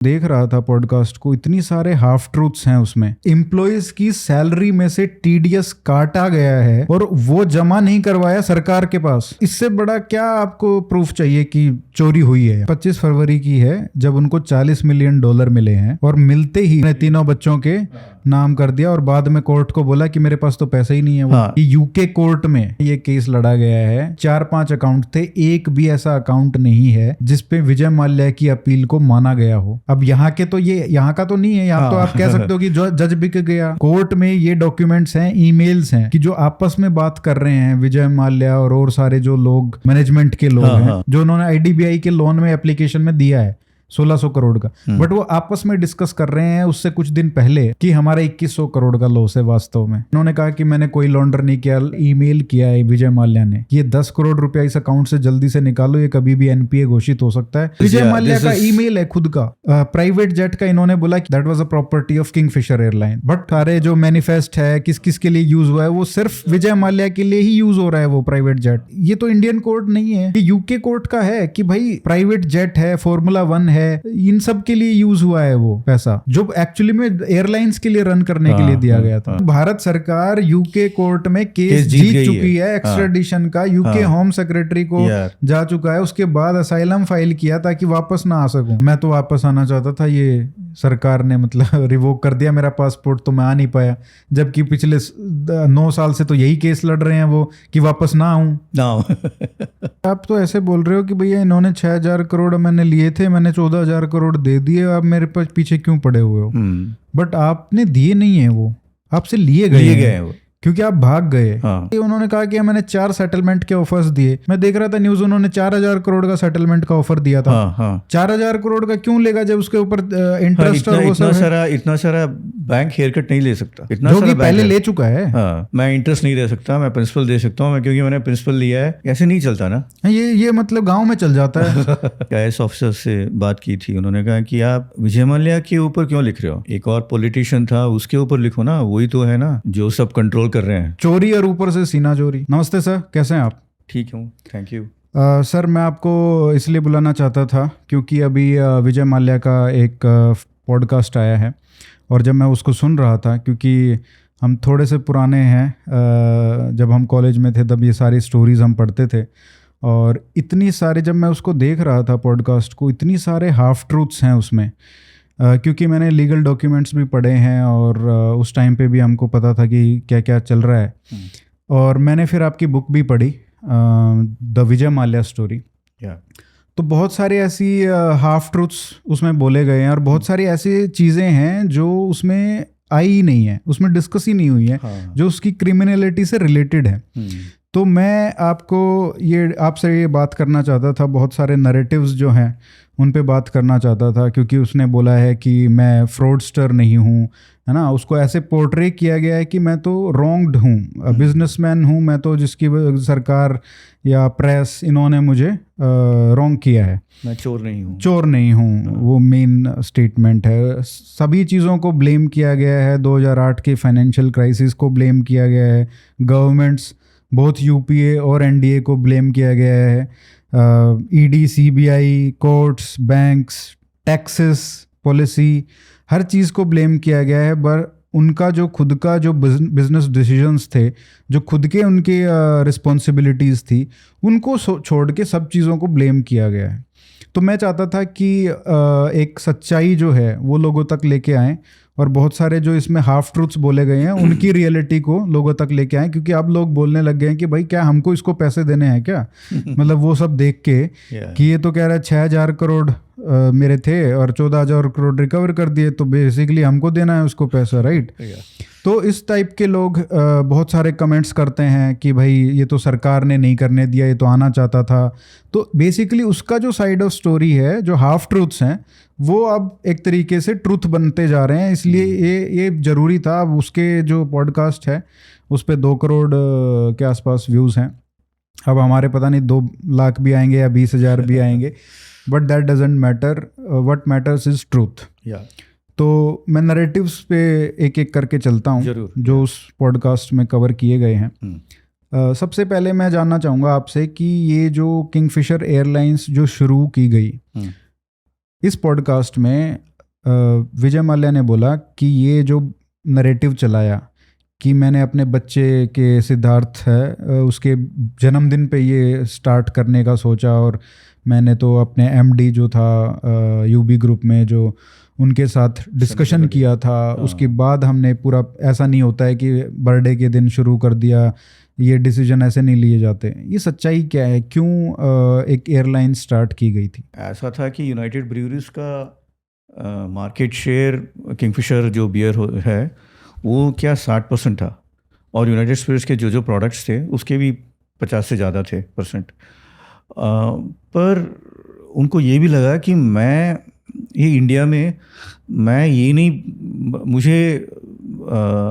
देख रहा था पॉडकास्ट को, इतनी सारे हाफ ट्रूथ्स हैं उसमें। एम्प्लॉइज की सैलरी में से टीडीएस काटा गया है और वो जमा नहीं करवाया सरकार के पास। इससे बड़ा क्या आपको प्रूफ चाहिए कि चोरी हुई है? 25 फरवरी की है जब उनको $40 मिलियन मिले हैं और मिलते ही तीनों बच्चों के नाम कर दिया और बाद में कोर्ट को बोला कि मेरे पास तो पैसा ही नहीं है। वो यूके कोर्ट में ये केस लड़ा गया है। 4-5 अकाउंट थे, एक भी ऐसा अकाउंट नहीं है जिसपे विजय माल्या की अपील को माना गया हो। अब यहाँ के तो ये यहाँ का तो नहीं है, यहाँ तो आप कह सकते हो कि जो जज बिक गया। कोर्ट में ये डॉक्यूमेंट्स हैं, ईमेल्स हैं कि जो आपस में बात कर रहे हैं विजय माल्या और सारे जो लोग मैनेजमेंट के लोग हैं, जो उन्होंने आईडीबीआई के लोन में एप्लीकेशन में दिया है 1600 करोड़ का, बट वो आपस में डिस्कस कर रहे हैं उससे कुछ दिन पहले कि हमारा 2100 करोड़ का लॉस है। वास्तव में उन्होंने कहा कि मैंने कोई लॉन्डर नहीं किया। ईमेल किया है विजय माल्या ने, ये 10 करोड़ रुपया इस अकाउंट से जल्दी से निकालो, ये कभी भी एनपीए घोषित हो सकता है। विजय माल्या का ईमेल है खुद का। प्राइवेट जेट का इन्होंने बोला कि that was a property of Kingfisher airline, but सारे जो मैनिफेस्ट है किस किस के लिए यूज हुआ है वो सिर्फ विजय माल्या के लिए ही यूज हो रहा है वो प्राइवेट जेट। ये तो इंडियन कोर्ट नहीं है, ये यूके कोर्ट का है कि भाई प्राइवेट जेट है, फॉर्मूला 1 है, इन सब के लिए यूज हुआ है वो पैसा जो एक्चुअली में एयरलाइंस के लिए रन करने के लिए दिया गया था। भारत सरकार यूके कोर्ट में केस जीत चुकी है एक्स्ट्राडिशन का, यूके होम सेक्रेटरी को जा चुका है। उसके बाद असाइलम फाइल किया ताकि वापस ना आ सकूं। मैं तो वापस आना चाहता था, ये सरकार ने मतलब रिवोक कर दिया मेरा पासपोर्ट, तो मैं आ नहीं पाया। जबकि पिछले 9 साल से तो यही केस लड़ रहे हैं वो कि वापस ना आऊं ना। आप तो ऐसे बोल रहे हो कि भैया इन्होंने 6000 करोड़ मैंने लिए थे, मैंने 14000 करोड़ दे दिए, आप मेरे पास पीछे क्यों पड़े हुए हो? बट आपने दिए नहीं है, वो आपसे लिए गए हैं वो, क्योंकि आप भाग गए। उन्होंने कहा कि मैंने 4 सेटलमेंट के ऑफर्स दिए। मैं देख रहा था न्यूज, उन्होंने 4000 करोड़ का सेटलमेंट का ऑफर दिया था। 4000 करोड़ का क्यों लेगा जब उसके ऊपर इंटरेस्ट और वो सब इतना सारा बैंक हेयर कट नहीं ले सकता, इतना जो कि पहले ले चुका है। मैं इंटरेस्ट नहीं दे सकता, मैं प्रिंसिपल दे सकता हूँ क्योंकि मैंने प्रिंसिपल लिया है। ऐसे नहीं चलता ना, ये मतलब गाँव में चल जाता है। आईएएस ऑफिसर से बात की थी, उन्होंने कहा कि आप विजय माल्या के ऊपर क्यों लिख रहे हो, एक और पॉलिटिशियन था उसके ऊपर लिखो ना, वही तो है ना जो सब कंट्रोल कर रहे हैं। चोरी और ऊपर से सीना चोरी। नमस्ते सर, कैसे हैं आप? ठीक हूँ, थैंक यू। सर मैं आपको इसलिए बुलाना चाहता था क्योंकि अभी विजय माल्या का एक पॉडकास्ट आया है और जब मैं उसको सुन रहा था, क्योंकि हम थोड़े से पुराने हैं, जब हम कॉलेज में थे तब ये सारी स्टोरीज़ हम पढ़ते थे और इतनी सारे, जब मैं उसको देख रहा था पॉडकास्ट को, इतनी सारे हाफ ट्रूथ्स हैं उसमें। क्योंकि मैंने लीगल डॉक्यूमेंट्स भी पढ़े हैं और उस टाइम पे भी हमको पता था कि क्या क्या चल रहा है। और मैंने फिर आपकी बुक भी पढ़ी, द विजय माल्या स्टोरी। तो बहुत सारी ऐसी हाफ ट्रूथ्स उसमें बोले गए हैं और बहुत सारी ऐसी चीज़ें हैं जो उसमें आई ही नहीं है, उसमें डिस्कस ही नहीं हुई है, जो उसकी क्रिमिनलिटी से रिलेटेड है। तो मैं आपसे ये बात करना चाहता था, बहुत सारे नैरेटिव्स जो हैं उन पे बात करना चाहता था, क्योंकि उसने बोला है कि मैं फ्रॉडस्टर नहीं हूँ, है ना। उसको ऐसे पोर्ट्रे किया गया है कि मैं तो रॉन्ग्ड हूँ, बिजनेसमैन हूँ मैं तो, जिसकी सरकार या प्रेस इन्होंने मुझे रॉन्ग किया है, मैं चोर नहीं हूँ। वो मेन स्टेटमेंट है। सभी चीज़ों को ब्लेम किया गया है, 2008 के फाइनेंशियल क्राइसिस को ब्लेम किया गया है, गवर्नमेंट्स बहुत यूपीए और एनडीए को ब्लेम किया गया है, ED, CBI, courts, banks, taxes, policy, हर चीज़ को ब्लेम किया गया है। पर उनका जो खुद का जो बिजनेस डिसीजंस थे, जो खुद के उनके रिस्पॉन्सिबिलिटीज़ थी, उनको छोड़ के सब चीज़ों को ब्लेम किया गया है। तो मैं चाहता था कि एक सच्चाई जो है वो लोगों तक लेके आएँ और बहुत सारे जो इसमें हाफ ट्रूथ्स बोले गए हैं उनकी रियलिटी को लोगों तक लेके आए, क्योंकि अब लोग बोलने लग गए हैं कि भाई क्या हमको इसको पैसे देने हैं क्या। मतलब वो सब देख के कि ये तो कह रहा है 6000 करोड़ मेरे थे और 14000 करोड़ रिकवर कर दिए, तो बेसिकली हमको देना है उसको पैसा, राइट। तो इस टाइप के लोग बहुत सारे कमेंट्स करते हैं कि भाई ये तो सरकार ने नहीं करने दिया, ये तो आना चाहता था। तो बेसिकली उसका जो साइड ऑफ स्टोरी है, जो हाफ ट्रूथ्स हैं, वो अब एक तरीके से ट्रूथ बनते जा रहे हैं। इसलिए ये ज़रूरी था। अब उसके जो पॉडकास्ट है उस पर 2 करोड़ के आसपास व्यूज़ हैं। अब हमारे पता नहीं 2 लाख भी आएंगे या 20,000 भी आएंगे, but that doesn't matter, what matters is truth. तो मैं नैरेटिव्स पे एक एक करके चलता हूँ जो उस पॉडकास्ट में कवर किए गए हैं। सबसे पहले मैं जानना चाहूँगा आपसे कि ये जो किंगफिशर एयरलाइंस जो शुरू की गई, इस पॉडकास्ट में विजय माल्या ने बोला कि ये जो नरेटिव चलाया कि मैंने अपने बच्चे के सिद्धार्थ है उसके जन्मदिन पे ये स्टार्ट करने का सोचा, और मैंने तो अपने एमडी जो था यूबी ग्रुप में जो उनके साथ डिस्कशन किया था, उसके बाद हमने पूरा, ऐसा नहीं होता है कि बर्थडे के दिन शुरू कर दिया, ये डिसीजन ऐसे नहीं लिए जाते। ये सच्चाई क्या है, क्यों एक एयरलाइन स्टार्ट की गई थी? ऐसा था कि यूनाइटेड ब्रूअरीज का मार्केट शेयर किंगफिशर जो बियर है वो क्या 60% था, और यूनाइटेड स्पिरिट्स के जो जो प्रोडक्ट्स थे उसके भी 50 से ज़्यादा थे परसेंट। पर उनको ये भी लगा कि मैं ये इंडिया में मैं ये नहीं, मुझे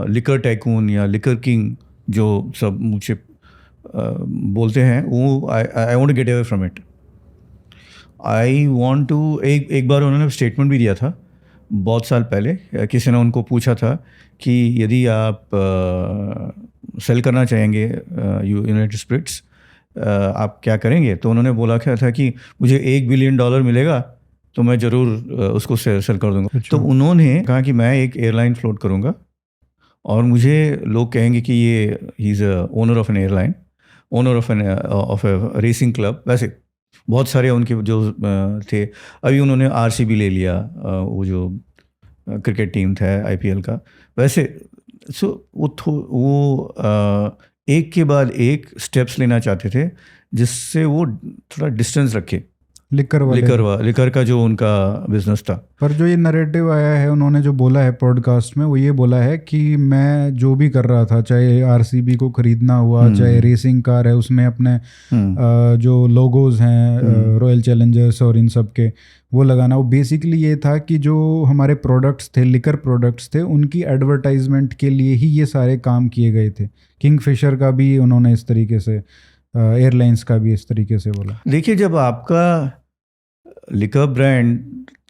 लिकर टाइकून या लिकर किंग जो सब मुझे बोलते हैं वो I want to get away from it. I want to, एक बार उन्होंने स्टेटमेंट भी दिया था बहुत साल पहले, किसी ने उनको पूछा था कि यदि आप सेल करना चाहेंगे यूनाइटेड स्पिरिट्स आप क्या करेंगे, तो उन्होंने बोला क्या था कि मुझे $1 बिलियन मिलेगा तो मैं ज़रूर उसको सेल कर दूंगा। अच्छा। तो उन्होंने कहा कि मैं एक एयरलाइन फ्लोट करूंगा और मुझे लोग कहेंगे कि ये he is owner of N airline, owner of A racing club. वैसे बहुत सारे उनके जो थे, अभी उन्होंने आरसीबी ले लिया, वो जो क्रिकेट टीम था आईपीएल का। वैसे वो एक के बाद एक स्टेप्स लेना चाहते थे जिससे वो थोड़ा डिस्टेंस रखे लिकर का जो उनका बिजनेस था। पर जो ये नैरेटिव आया है, उन्होंने जो बोला है पॉडकास्ट में, वो ये बोला है कि मैं जो भी कर रहा था, चाहे आरसीबी को खरीदना हुआ, चाहे रेसिंग कार है उसमें अपने जो लोगोज हैं रॉयल चैलेंजर्स और इन सब के वो लगाना, वो बेसिकली ये था कि जो हमारे प्रोडक्ट्स थे, लिकर प्रोडक्ट्स थे, उनकी एडवर्टाइजमेंट के लिए ही ये सारे काम किए गए थे। किंगफिशर का भी उन्होंने इस तरीके से, एयरलाइंस का भी इस तरीके से बोला। देखिए, जब आपका लिकर ब्रांड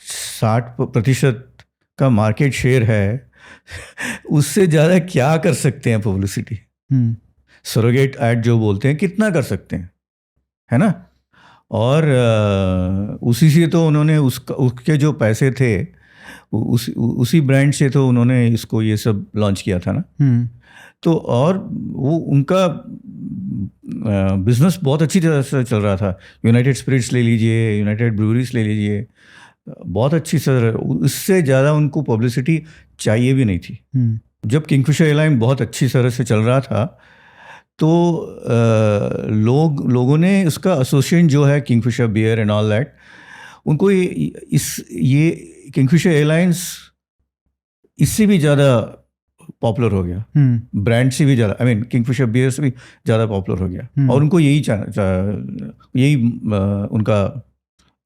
60% का मार्केट शेयर है उससे ज़्यादा क्या कर सकते हैं पब्लिसिटी? सरोगेट ऐड जो बोलते हैं, कितना कर सकते हैं, है ना? और उसी से तो उन्होंने उसके जो पैसे थे उसी ब्रांड से तो उन्होंने इसको ये सब लॉन्च किया था ना। तो और वो उनका बिजनेस बहुत अच्छी तरह से चल रहा था। यूनाइटेड स्पिरिट्स ले लीजिए, यूनाइटेड ब्रूअरीज ले लीजिए, बहुत अच्छी तरह, इससे ज़्यादा उनको पब्लिसिटी चाहिए भी नहीं थी। जब किंगफिशर एयरलाइन बहुत अच्छी तरह से चल रहा था तो लोगों ने उसका एसोसिएशन जो है Kingfisher beer and all that, उनको ये किंगफिशर एयरलाइंस इससे भी ज़्यादा पॉपुलर हो गया, ब्रांड से भी ज़्यादा, आई मीन किंगफिशर बियर से भी ज़्यादा पॉपुलर हो गया, और उनको यही उनका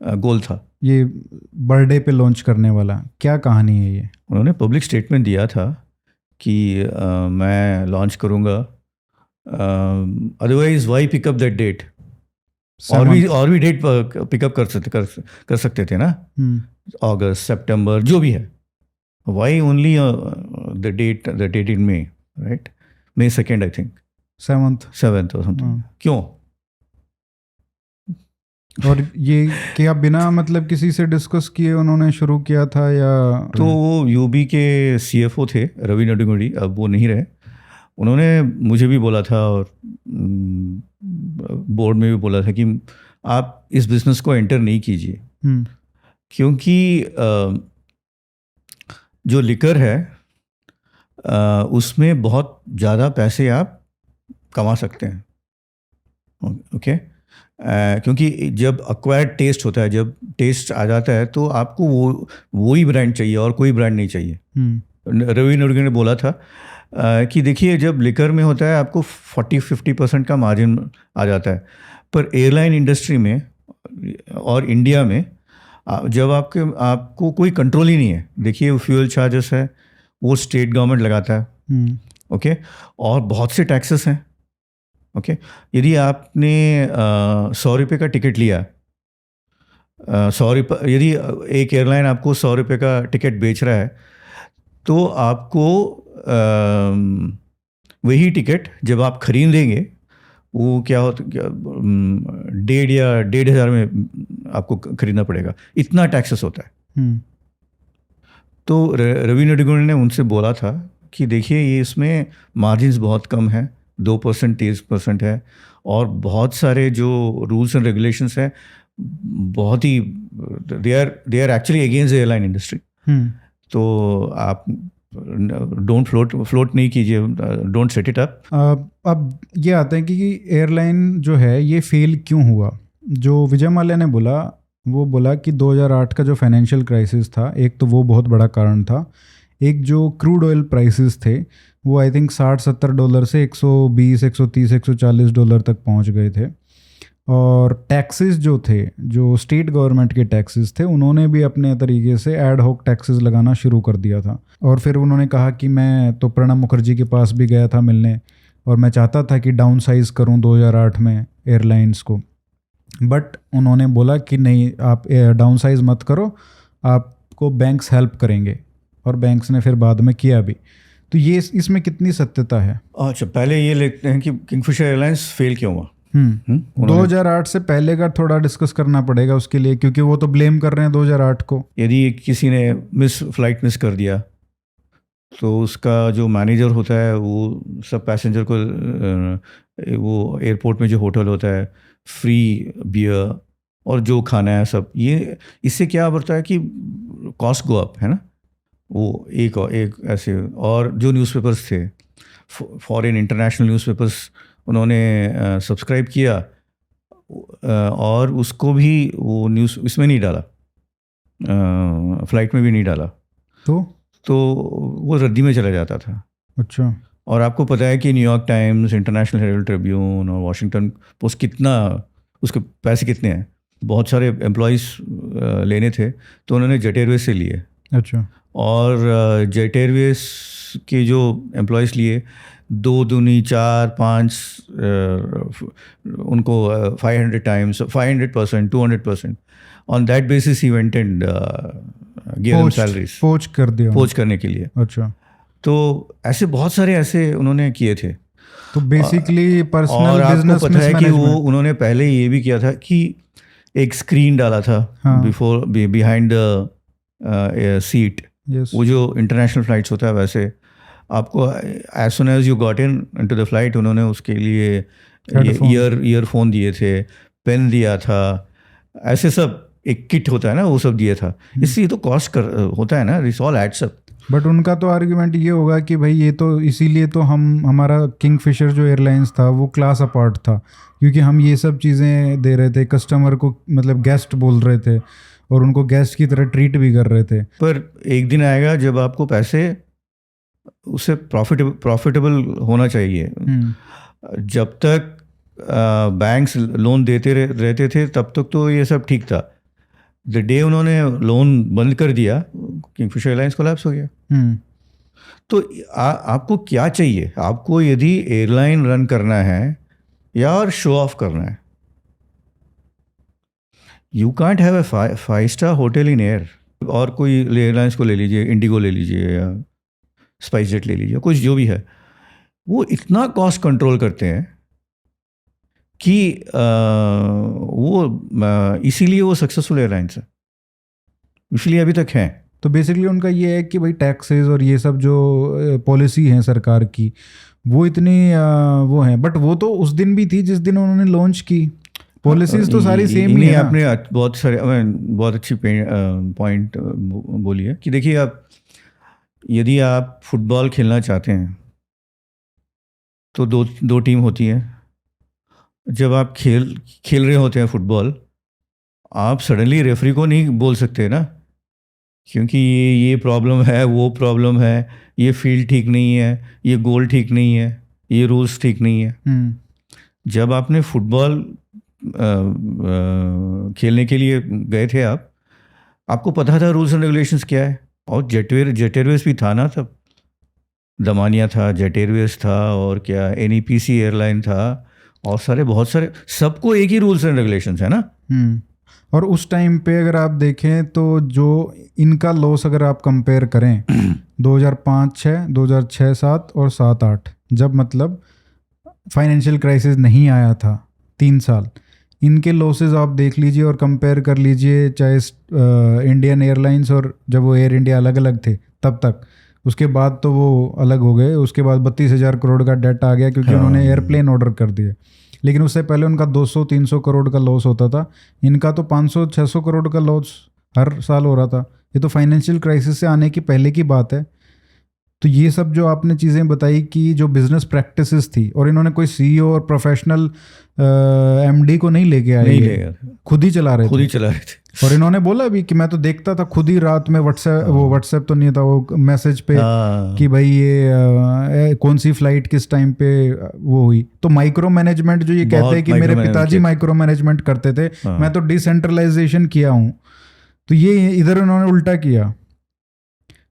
गोल था। ये बर्थडे पे लॉन्च करने वाला क्या कहानी है ये? उन्होंने पब्लिक स्टेटमेंट दिया था कि मैं लॉन्च करूँगा, otherwise why pick up that date, और भी डेट पिकअप कर सकते थे ना, अगस्त, सितंबर, जो भी है। Why only the date in May, right? May 2nd, I think 7th और समथिंग। क्यों? और ये क्या बिना मतलब किसी से डिस्कस किए उन्होंने शुरू किया था या? तो वो यूबी के CFO थे रवि नडुगुडी, अब वो नहीं रहे। उन्होंने मुझे भी बोला था और बोर्ड में भी बोला था कि आप इस बिज़नेस को एंटर नहीं कीजिए, क्योंकि जो लिकर है उसमें बहुत ज़्यादा पैसे आप कमा सकते हैं, ओके? क्योंकि जब अक्वायर्ड टेस्ट होता है, जब टेस्ट आ जाता है तो आपको वो ही ब्रांड चाहिए और कोई ब्रांड नहीं चाहिए। रवि नडुगुडी ने बोला था कि देखिए, जब लिकर में होता है आपको 40-50% का मार्जिन आ जाता है, पर एयरलाइन इंडस्ट्री में और इंडिया में जब आपको कोई कंट्रोल ही नहीं है, देखिए वो फ्यूल चार्जेस है वो स्टेट गवर्नमेंट लगाता है, ओके, और बहुत से टैक्सेस हैं, ओके। यदि आपने 100 रुपये का टिकट लिया, 100 रुपये, यदि एक एयरलाइन आपको 100 रुपये का टिकट बेच रहा है तो आपको वही टिकट जब आप खरीदेंगे वो क्या होता, 1.5 या 1,500 में आपको खरीदना पड़ेगा, इतना टैक्सेस होता है। तो रवि नडिगोड़े ने उनसे बोला था कि देखिए ये इसमें मार्जिन्स बहुत कम है, 2% 3% है, और बहुत सारे जो रूल्स एंड रेगुलेशंस हैं बहुत ही they are actually against the airline industry. तो आप डोंट फ्लोट नहीं कीजिए, डोंट सेट इट अप। अब ये आता है कि एयरलाइन जो है ये फेल क्यों हुआ। जो विजय माल्या ने बोला, वो बोला कि 2008 का जो फाइनेंशियल क्राइसिस था, एक तो वो बहुत बड़ा कारण था। एक जो क्रूड ऑयल प्राइसेस थे वो आई थिंक $60-70 से $120, $130, $140 तक पहुंच गए थे। और टैक्सेस जो थे, जो स्टेट गवर्नमेंट के टैक्सेस थे, उन्होंने भी अपने तरीके से एड हॉक टैक्सेस लगाना शुरू कर दिया था। और फिर उन्होंने कहा कि मैं तो प्रणब मुखर्जी के पास भी गया था मिलने, और मैं चाहता था कि डाउन साइज़ करूँ 2008 में एयरलाइंस को, बट उन्होंने बोला कि नहीं, आप डाउन साइज़ मत करो, आपको बैंक्स हेल्प करेंगे, और बैंक्स ने फिर बाद में किया भी। तो ये इसमें कितनी सत्यता है? अच्छा, पहले ये लिखते हैं कि किंगफिशर एयरलाइंस फेल क्यों हुआ। 2008 से पहले का थोड़ा डिस्कस करना पड़ेगा उसके लिए, क्योंकि वो तो ब्लेम कर रहे हैं 2008 को। यदि किसी ने फ्लाइट मिस कर दिया तो उसका जो मैनेजर होता है वो सब पैसेंजर को वो एयरपोर्ट में जो होटल होता है, फ्री बियर और जो खाना है सब, ये इससे क्या बढ़ता है कि कॉस्ट गो अप, है ना। वो एक ऐसे, और जो न्यूज़पेपर्स थे, फॉरेन इंटरनेशनल न्यूज़पेपर्स, उन्होंने सब्सक्राइब किया और उसको भी वो न्यूज़ इसमें नहीं डाला, फ्लाइट में भी नहीं डाला, तो वो रद्दी में चला जाता था। अच्छा। और आपको पता है कि New York Times, International Herald Tribune और वॉशिंगटन पोस्ट कितना, उसके पैसे कितने हैं, बहुत सारे एम्प्लॉइज़ लेने थे तो उन्होंने जेट एयरवेज से लिए। अच्छा। और जेट एयरवेज के जो एम्प्लॉइज़ लिए 2 दूनी 4 5 उनको 500 times 500%, 200%, on that basis he went and give them salaries, पोच कर दिया, पोच करने के लिए। अच्छा। तो ऐसे बहुत सारे ऐसे उन्होंने किए थे। तो बेसिकली पर्सनल बिजनेस पता है कि वो उन्होंने पहले ये भी किया था कि एक स्क्रीन डाला था बिफोर बिहाइंड द सीट, वो जो इंटरनेशनल फ्लाइट्स होता है वैसे आपको as soon as you got into the flight उन्होंने उसके लिए ईयरफोन दिए थे, पेन दिया था, ऐसे सब एक किट होता है ना, वो सब दिया था। इससे ये तो कॉस्ट होता है ना, this all adds up. But उनका तो आर्ग्यूमेंट ये होगा कि भाई ये तो इसीलिए तो हमारा किंगफिशर जो एयरलाइंस था वो क्लास अपार्ट था, क्योंकि हम ये सब चीज़ें दे रहे थे कस्टमर को, मतलब गेस्ट बोल रहे थे और उनको गेस्ट की तरह ट्रीट भी कर रहे थे। पर एक दिन आएगा जब आपको पैसे उससे प्रॉफिटेबल होना चाहिए। जब तक बैंक्स लोन देते रहते थे तब तक तो ये सब ठीक था। द डे उन्होंने लोन बंद कर दिया, किंगफिशर एयरलाइंस कोलैप्स हो गया। तो आपको क्या चाहिए? आपको यदि एयरलाइन रन करना है या और शो ऑफ करना है, you can't have a five-star hotel in air. और कोई एयरलाइंस को ले लीजिए, इंडिगो ले लीजिए या स्पाइस जेट ले लीजिए, कुछ जो भी है, वो इतना कॉस्ट कंट्रोल करते हैं कि वो इसीलिए वो सक्सेसफुल एयरलाइंस है, इसलिए अभी तक हैं। तो बेसिकली उनका ये है कि भाई टैक्सेस और ये सब जो पॉलिसी है सरकार की वो इतनी वो है, बट वो तो उस दिन भी थी जिस दिन उन्होंने लॉन्च की। पॉलिसीज तो सारी सेम ही है। आपने बहुत सारे बहुत अच्छी पॉइंट बोली है कि देखिए, आप यदि आप फुटबॉल खेलना चाहते हैं तो दो टीम होती है। जब आप खेल रहे होते हैं फुटबॉल, आप सडनली रेफरी को नहीं बोल सकते ना, क्योंकि ये प्रॉब्लम है, वो प्रॉब्लम है, ये फील्ड ठीक नहीं है, ये गोल ठीक नहीं है, ये रूल्स ठीक नहीं है। जब आपने फुटबॉल खेलने के लिए गए थे, आपको पता था रूल्स एंड रेगुलेशंस क्या है। और जेट एयरवेज भी था ना तब, दमानिया था, जेट एयरवेज था, और क्या NEPC एयरलाइन था, और बहुत सारे, सबको एक ही रूल्स एंड रेगुलेशंस है ना। और उस टाइम पे अगर आप देखें तो जो इनका लॉस अगर आप कंपेयर करें 2005-06, 2006-07 और 7-8, जब मतलब फाइनेंशियल क्राइसिस नहीं आया था 3 साल, इनके लॉसेस आप देख लीजिए और कंपेयर कर लीजिए, चाहे इंडियन एयरलाइंस और जब वो एयर इंडिया अलग अलग थे तब तक, उसके बाद तो वो अलग हो गए, उसके बाद 32,000 करोड़ का डेट आ गया क्योंकि हाँ। उन्होंने एयरप्लेन ऑर्डर कर दिए। लेकिन उससे पहले उनका 200-300 करोड़ का लॉस होता था, इनका तो 500-600 करोड़ का लॉस हर साल हो रहा था। ये तो फाइनेंशियल क्राइसिस से आने की पहले की बात है। तो ये सब जो आपने चीज़ें बताई कि जो बिजनेस प्रैक्टिसेस थी, और इन्होंने कोई सीईओ और प्रोफेशनल एमडी को नहीं लेके आए, नहीं ये ले यार, खुद ही चला रहे खुद थे। ही चला रहे थे। और इन्होंने बोला भी कि मैं तो देखता था खुद ही रात में व्हाट्सएप तो नहीं था, वो मैसेज पे हाँ, कि भाई ये कौन सी फ्लाइट किस टाइम पे वो हुई। तो माइक्रो मैनेजमेंट जो ये कहते बहुत हैं कि मेरे micromanagement पिताजी किया था। माइक्रो मैनेजमेंट करते थे, हाँ। मैं तो डिसेंट्रलाइजेशन किया हूँ, तो ये इधर उन्होंने उल्टा किया।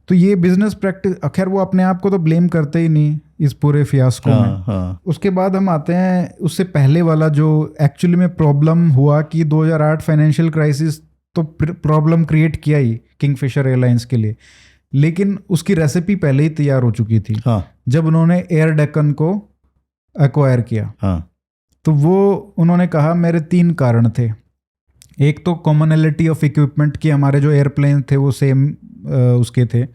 तो ये बिजनेस प्रैक्टिस, खैर वो अपने आप को तो ब्लेम करते ही नहीं इस पूरे फियास्को में। हाँ, हाँ, उसके बाद हम आते हैं उससे पहले वाला जो एक्चुअली में प्रॉब्लम हुआ कि 2008 फाइनेंशियल क्राइसिस तो प्रॉब्लम क्रिएट किया ही किंगफिशर एयरलाइंस के लिए, लेकिन उसकी रेसिपी पहले ही तैयार हो चुकी थी हाँ, जब उन्होंने एयर डेक्कन को एक्वायर किया। हाँ, तो वो उन्होंने कहा मेरे 3 कारण थे। एक तो कॉमनैलिटी ऑफ इक्विपमेंट की, हमारे जो एयरप्लेन थे वो सेम उसके थे।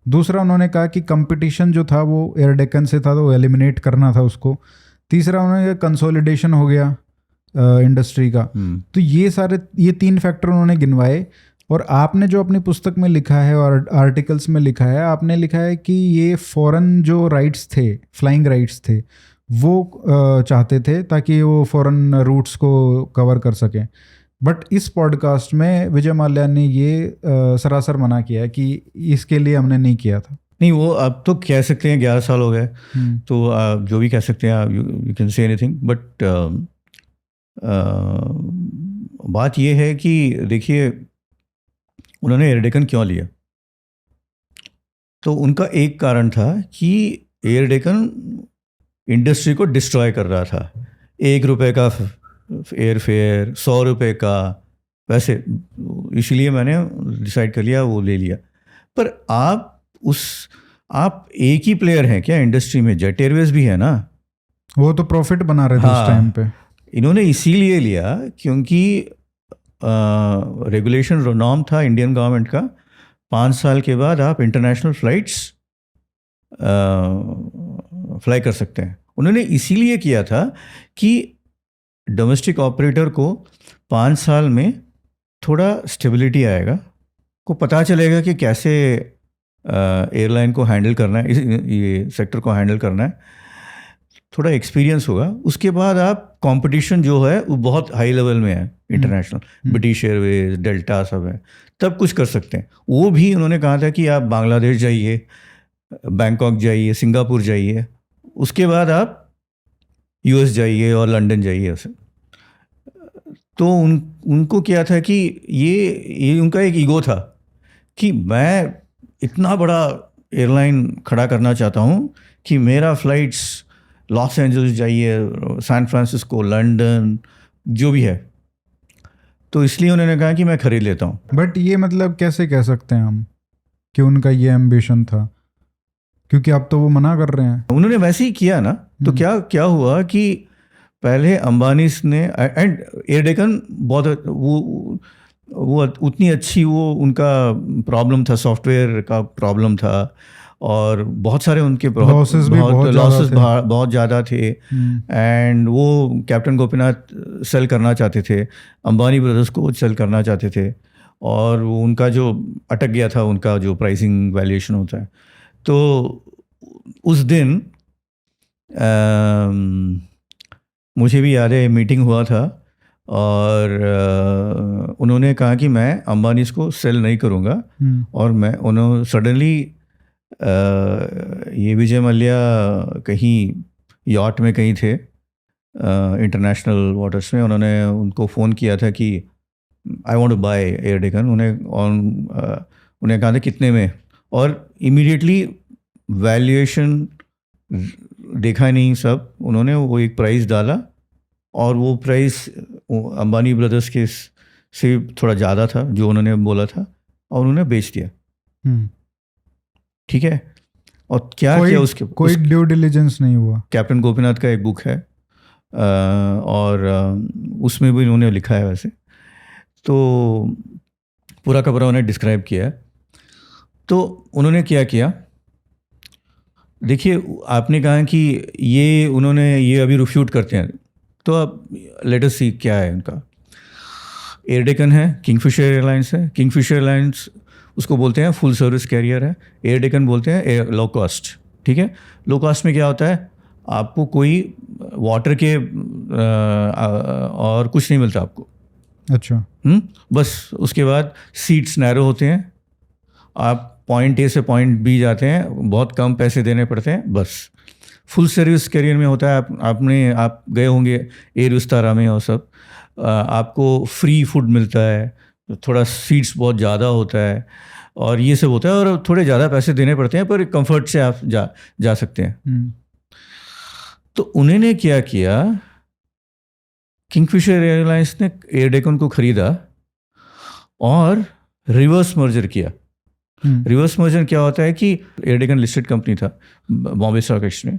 दूसरा उन्होंने कहा कि कंपटीशन जो था वो एयर डेक्कन से था, तो वो एलिमिनेट करना था उसको। तीसरा उन्होंने कहा कंसोलिडेशन हो गया इंडस्ट्री का। तो ये 3 फैक्टर उन्होंने गिनवाए। और आपने जो अपनी पुस्तक में लिखा है और आर्टिकल्स में लिखा है, आपने लिखा है कि ये फॉरेन जो राइट्स थे, फ्लाइंग राइट्स थे, वो चाहते थे ताकि वो फॉरेन रूट्स को कवर कर सकें। बट इस पॉडकास्ट में विजय माल्या ने ये सरासर मना किया है कि इसके लिए हमने नहीं किया था। नहीं, वो अब तो कह सकते हैं 11 साल हो गए, तो आप जो भी कह सकते हैं, you can say anything, but बात ये है कि देखिए उन्होंने एयर डेक्कन क्यों लिया। तो उनका एक कारण था कि एयर डेक्कन इंडस्ट्री को डिस्ट्रॉय कर रहा था। 1 रुपए का एयर फेयर, 100 रुपए का, वैसे इसलिए मैंने डिसाइड कर लिया, वो ले लिया। पर आप एक ही प्लेयर हैं क्या इंडस्ट्री में? जेट एयरवेज भी है ना, वो तो प्रॉफिट बना रहे थे उस टाइम पे। इन्होंने इसीलिए लिया क्योंकि रेगुलेशन नॉर्म था इंडियन गवर्नमेंट का, 5 साल के बाद आप इंटरनेशनल फ्लाइट्स फ्लाई कर सकते हैं। उन्होंने इसीलिए किया था कि डोमेस्टिक ऑपरेटर को 5 साल में थोड़ा स्टेबिलिटी आएगा, को पता चलेगा कि कैसे एयरलाइन को हैंडल करना है, ये सेक्टर को हैंडल करना है, थोड़ा एक्सपीरियंस होगा। उसके बाद आप कंपटीशन जो है वो बहुत हाई लेवल में है इंटरनेशनल, ब्रिटिश एयरवेज, डेल्टा सब है, तब कुछ कर सकते हैं। वो भी उन्होंने कहा था कि आप बांग्लादेश जाइए, बैंकॉक जाइए, सिंगापुर जाइए, उसके बाद आप यूएस जाइए और लंदन जाइए उसे। तो उनको क्या था कि ये उनका एक ईगो था कि मैं इतना बड़ा एयरलाइन खड़ा करना चाहता हूँ कि मेरा फ्लाइट्स लॉस एंजल्स जाइए, सैन फ्रांसिस्को, लंदन, जो भी है। तो इसलिए उन्होंने कहा कि मैं खरीद लेता हूँ। बट ये मतलब कैसे कह सकते हैं हम कि उनका ये एम्बिशन था, क्योंकि अब तो वो मना कर रहे हैं। उन्होंने वैसे ही किया ना। तो क्या हुआ कि पहले अंबानी ने, एंड एयर डेक्कन बहुत वो उतनी अच्छी, वो उनका प्रॉब्लम था, सॉफ्टवेयर का प्रॉब्लम था, और बहुत सारे उनके लॉसेस बहुत ज़्यादा थे। एंड वो कैप्टन गोपीनाथ सेल करना चाहते थे, अंबानी ब्रदर्स को सेल करना चाहते थे, और वो उनका जो अटक गया था, उनका जो प्राइसिंग वैल्यूएशन होता है। तो उस दिन मुझे भी याद है मीटिंग हुआ था, और उन्होंने कहा कि मैं अंबानी को सेल नहीं करूँगा। और उन्होंने सडनली ये विजय माल्या कहीं यॉट में कहीं थे इंटरनेशनल वाटर्स में, उन्होंने उनको फ़ोन किया था कि I want to buy Air Deccan. उन्हें कहा था कितने में, और इमीडिएटली वैल्यूएशन देखा नहीं सब, उन्होंने वो एक प्राइस डाला, और वो प्राइस अंबानी ब्रदर्स के से थोड़ा ज़्यादा था जो उन्होंने बोला था, और उन्होंने बेच दिया। ठीक है। और क्या उसके कोई ड्यू डिलिजेंस नहीं हुआ। कैप्टन गोपीनाथ का एक बुक है, और उसमें भी उन्होंने लिखा है वैसे, तो पूरा का पूरा उन्हें डिस्क्राइब किया है। तो उन्होंने क्या किया, देखिए आपने कहा कि ये उन्होंने ये अभी रिफ्यूट करते हैं, तो अब लेट अस सी क्या है उनका। एयर डेकन है, किंगफिशर एयरलाइंस है। किंगफिशर एयरलाइंस उसको बोलते हैं फुल सर्विस कैरियर है, एयर डेकन बोलते हैं लो कॉस्ट। ठीक है, लो कॉस्ट में क्या होता है, आपको कोई वाटर के और कुछ नहीं मिलता आपको। अच्छा। बस उसके बाद सीट्स नैरो होते हैं, आप पॉइंट ए से पॉइंट बी जाते हैं, बहुत कम पैसे देने पड़ते हैं, बस। फुल सर्विस कैरियर में होता है, आप गए होंगे एयर विस्तारा में और सब, आपको फ्री फूड मिलता है, थोड़ा सीट्स बहुत ज़्यादा होता है और ये सब होता है, और थोड़े ज़्यादा पैसे देने पड़ते हैं, पर कंफर्ट से आप जा सकते हैं। तो उन्होंने क्या किया, किंगफिशर एयरलाइंस ने एयर डेकन को खरीदा और रिवर्स मर्जर किया। रिवर्स मर्जर क्या होता है कि एयर डेकन लिस्टेड कंपनी था बॉम्बे स्टॉक एक्सचेंज में,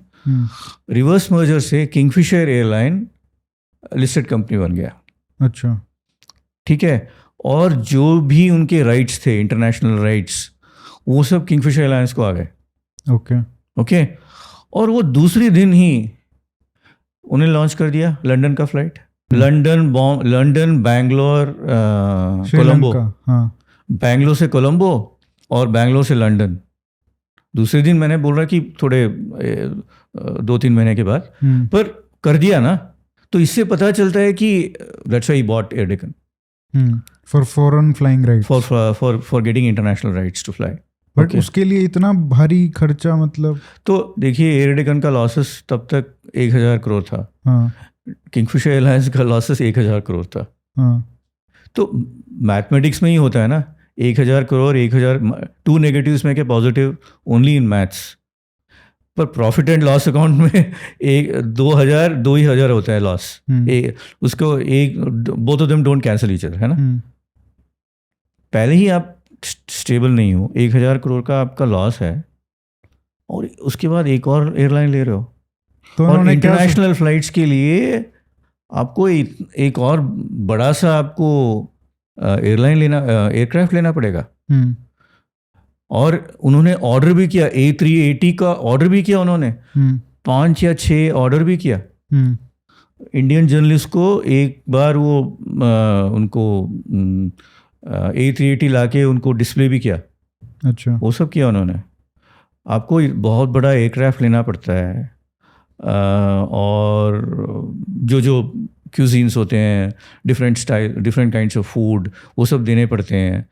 रिवर्स मर्जर से किंगफिशर एयरलाइन लिस्टेड कंपनी बन गया। अच्छा। ठीक है, और जो भी उनके राइट्स थे, इंटरनेशनल राइट्स, वो सब किंगफिशर एयरलाइंस को आ गए। ओके, और वो दूसरे दिन ही उन्हें लॉन्च कर दिया लंदन का फ्लाइट, लंदन बैंगलोर कोलंबो, बैंगलोर से कोलंबो और बैंगलोर से लंदन। दूसरे दिन मैंने बोल रहा कि थोड़े 2-3 महीने के बाद, पर कर दिया ना, तो इससे पता चलता है कि that's why he bought Air Deccan for foreign flying rights, for getting international rights to fly. But उसके लिए इतना भारी खर्चा, मतलब। तो देखिए एयर डेकन का लॉसेस तब तक 1000 करोड़ था, किंगफिशर एयरलाइंस का लॉसेस 1000 करोड़ था। तो मैथमेटिक्स में ही होता है ना, 1000 करोड़, 1000, 2 नेगेटिव्स में के पॉजिटिव ओनली इन मैथ्स, पर प्रॉफिट एंड लॉस अकाउंट में 2,000 होता है लॉस। उसको both of them don't cancel each other, है ना। पहले ही आप स्टेबल नहीं हो, 1000 करोड़ का आपका लॉस है, और उसके बाद एक और एयरलाइन ले रहे हो, तो और इंटरनेशनल फ्लाइट्स के लिए आपको एक और बड़ा सा आपको एयरक्राफ्ट लेना पड़ेगा। और उन्होंने ऑर्डर भी किया, A380 का ऑर्डर भी किया उन्होंने, 5 या 6 ऑर्डर भी किया। इंडियन जर्नलिस्ट को एक बार वो उनको A380 लाके उनको डिस्प्ले भी किया। अच्छा, वो सब किया उन्होंने। आपको बहुत बड़ा एयरक्राफ्ट लेना पड़ता है, और जो क्यूजीन्स होते हैं, different style, different kinds of food, वो सब देने पड़ते हैं।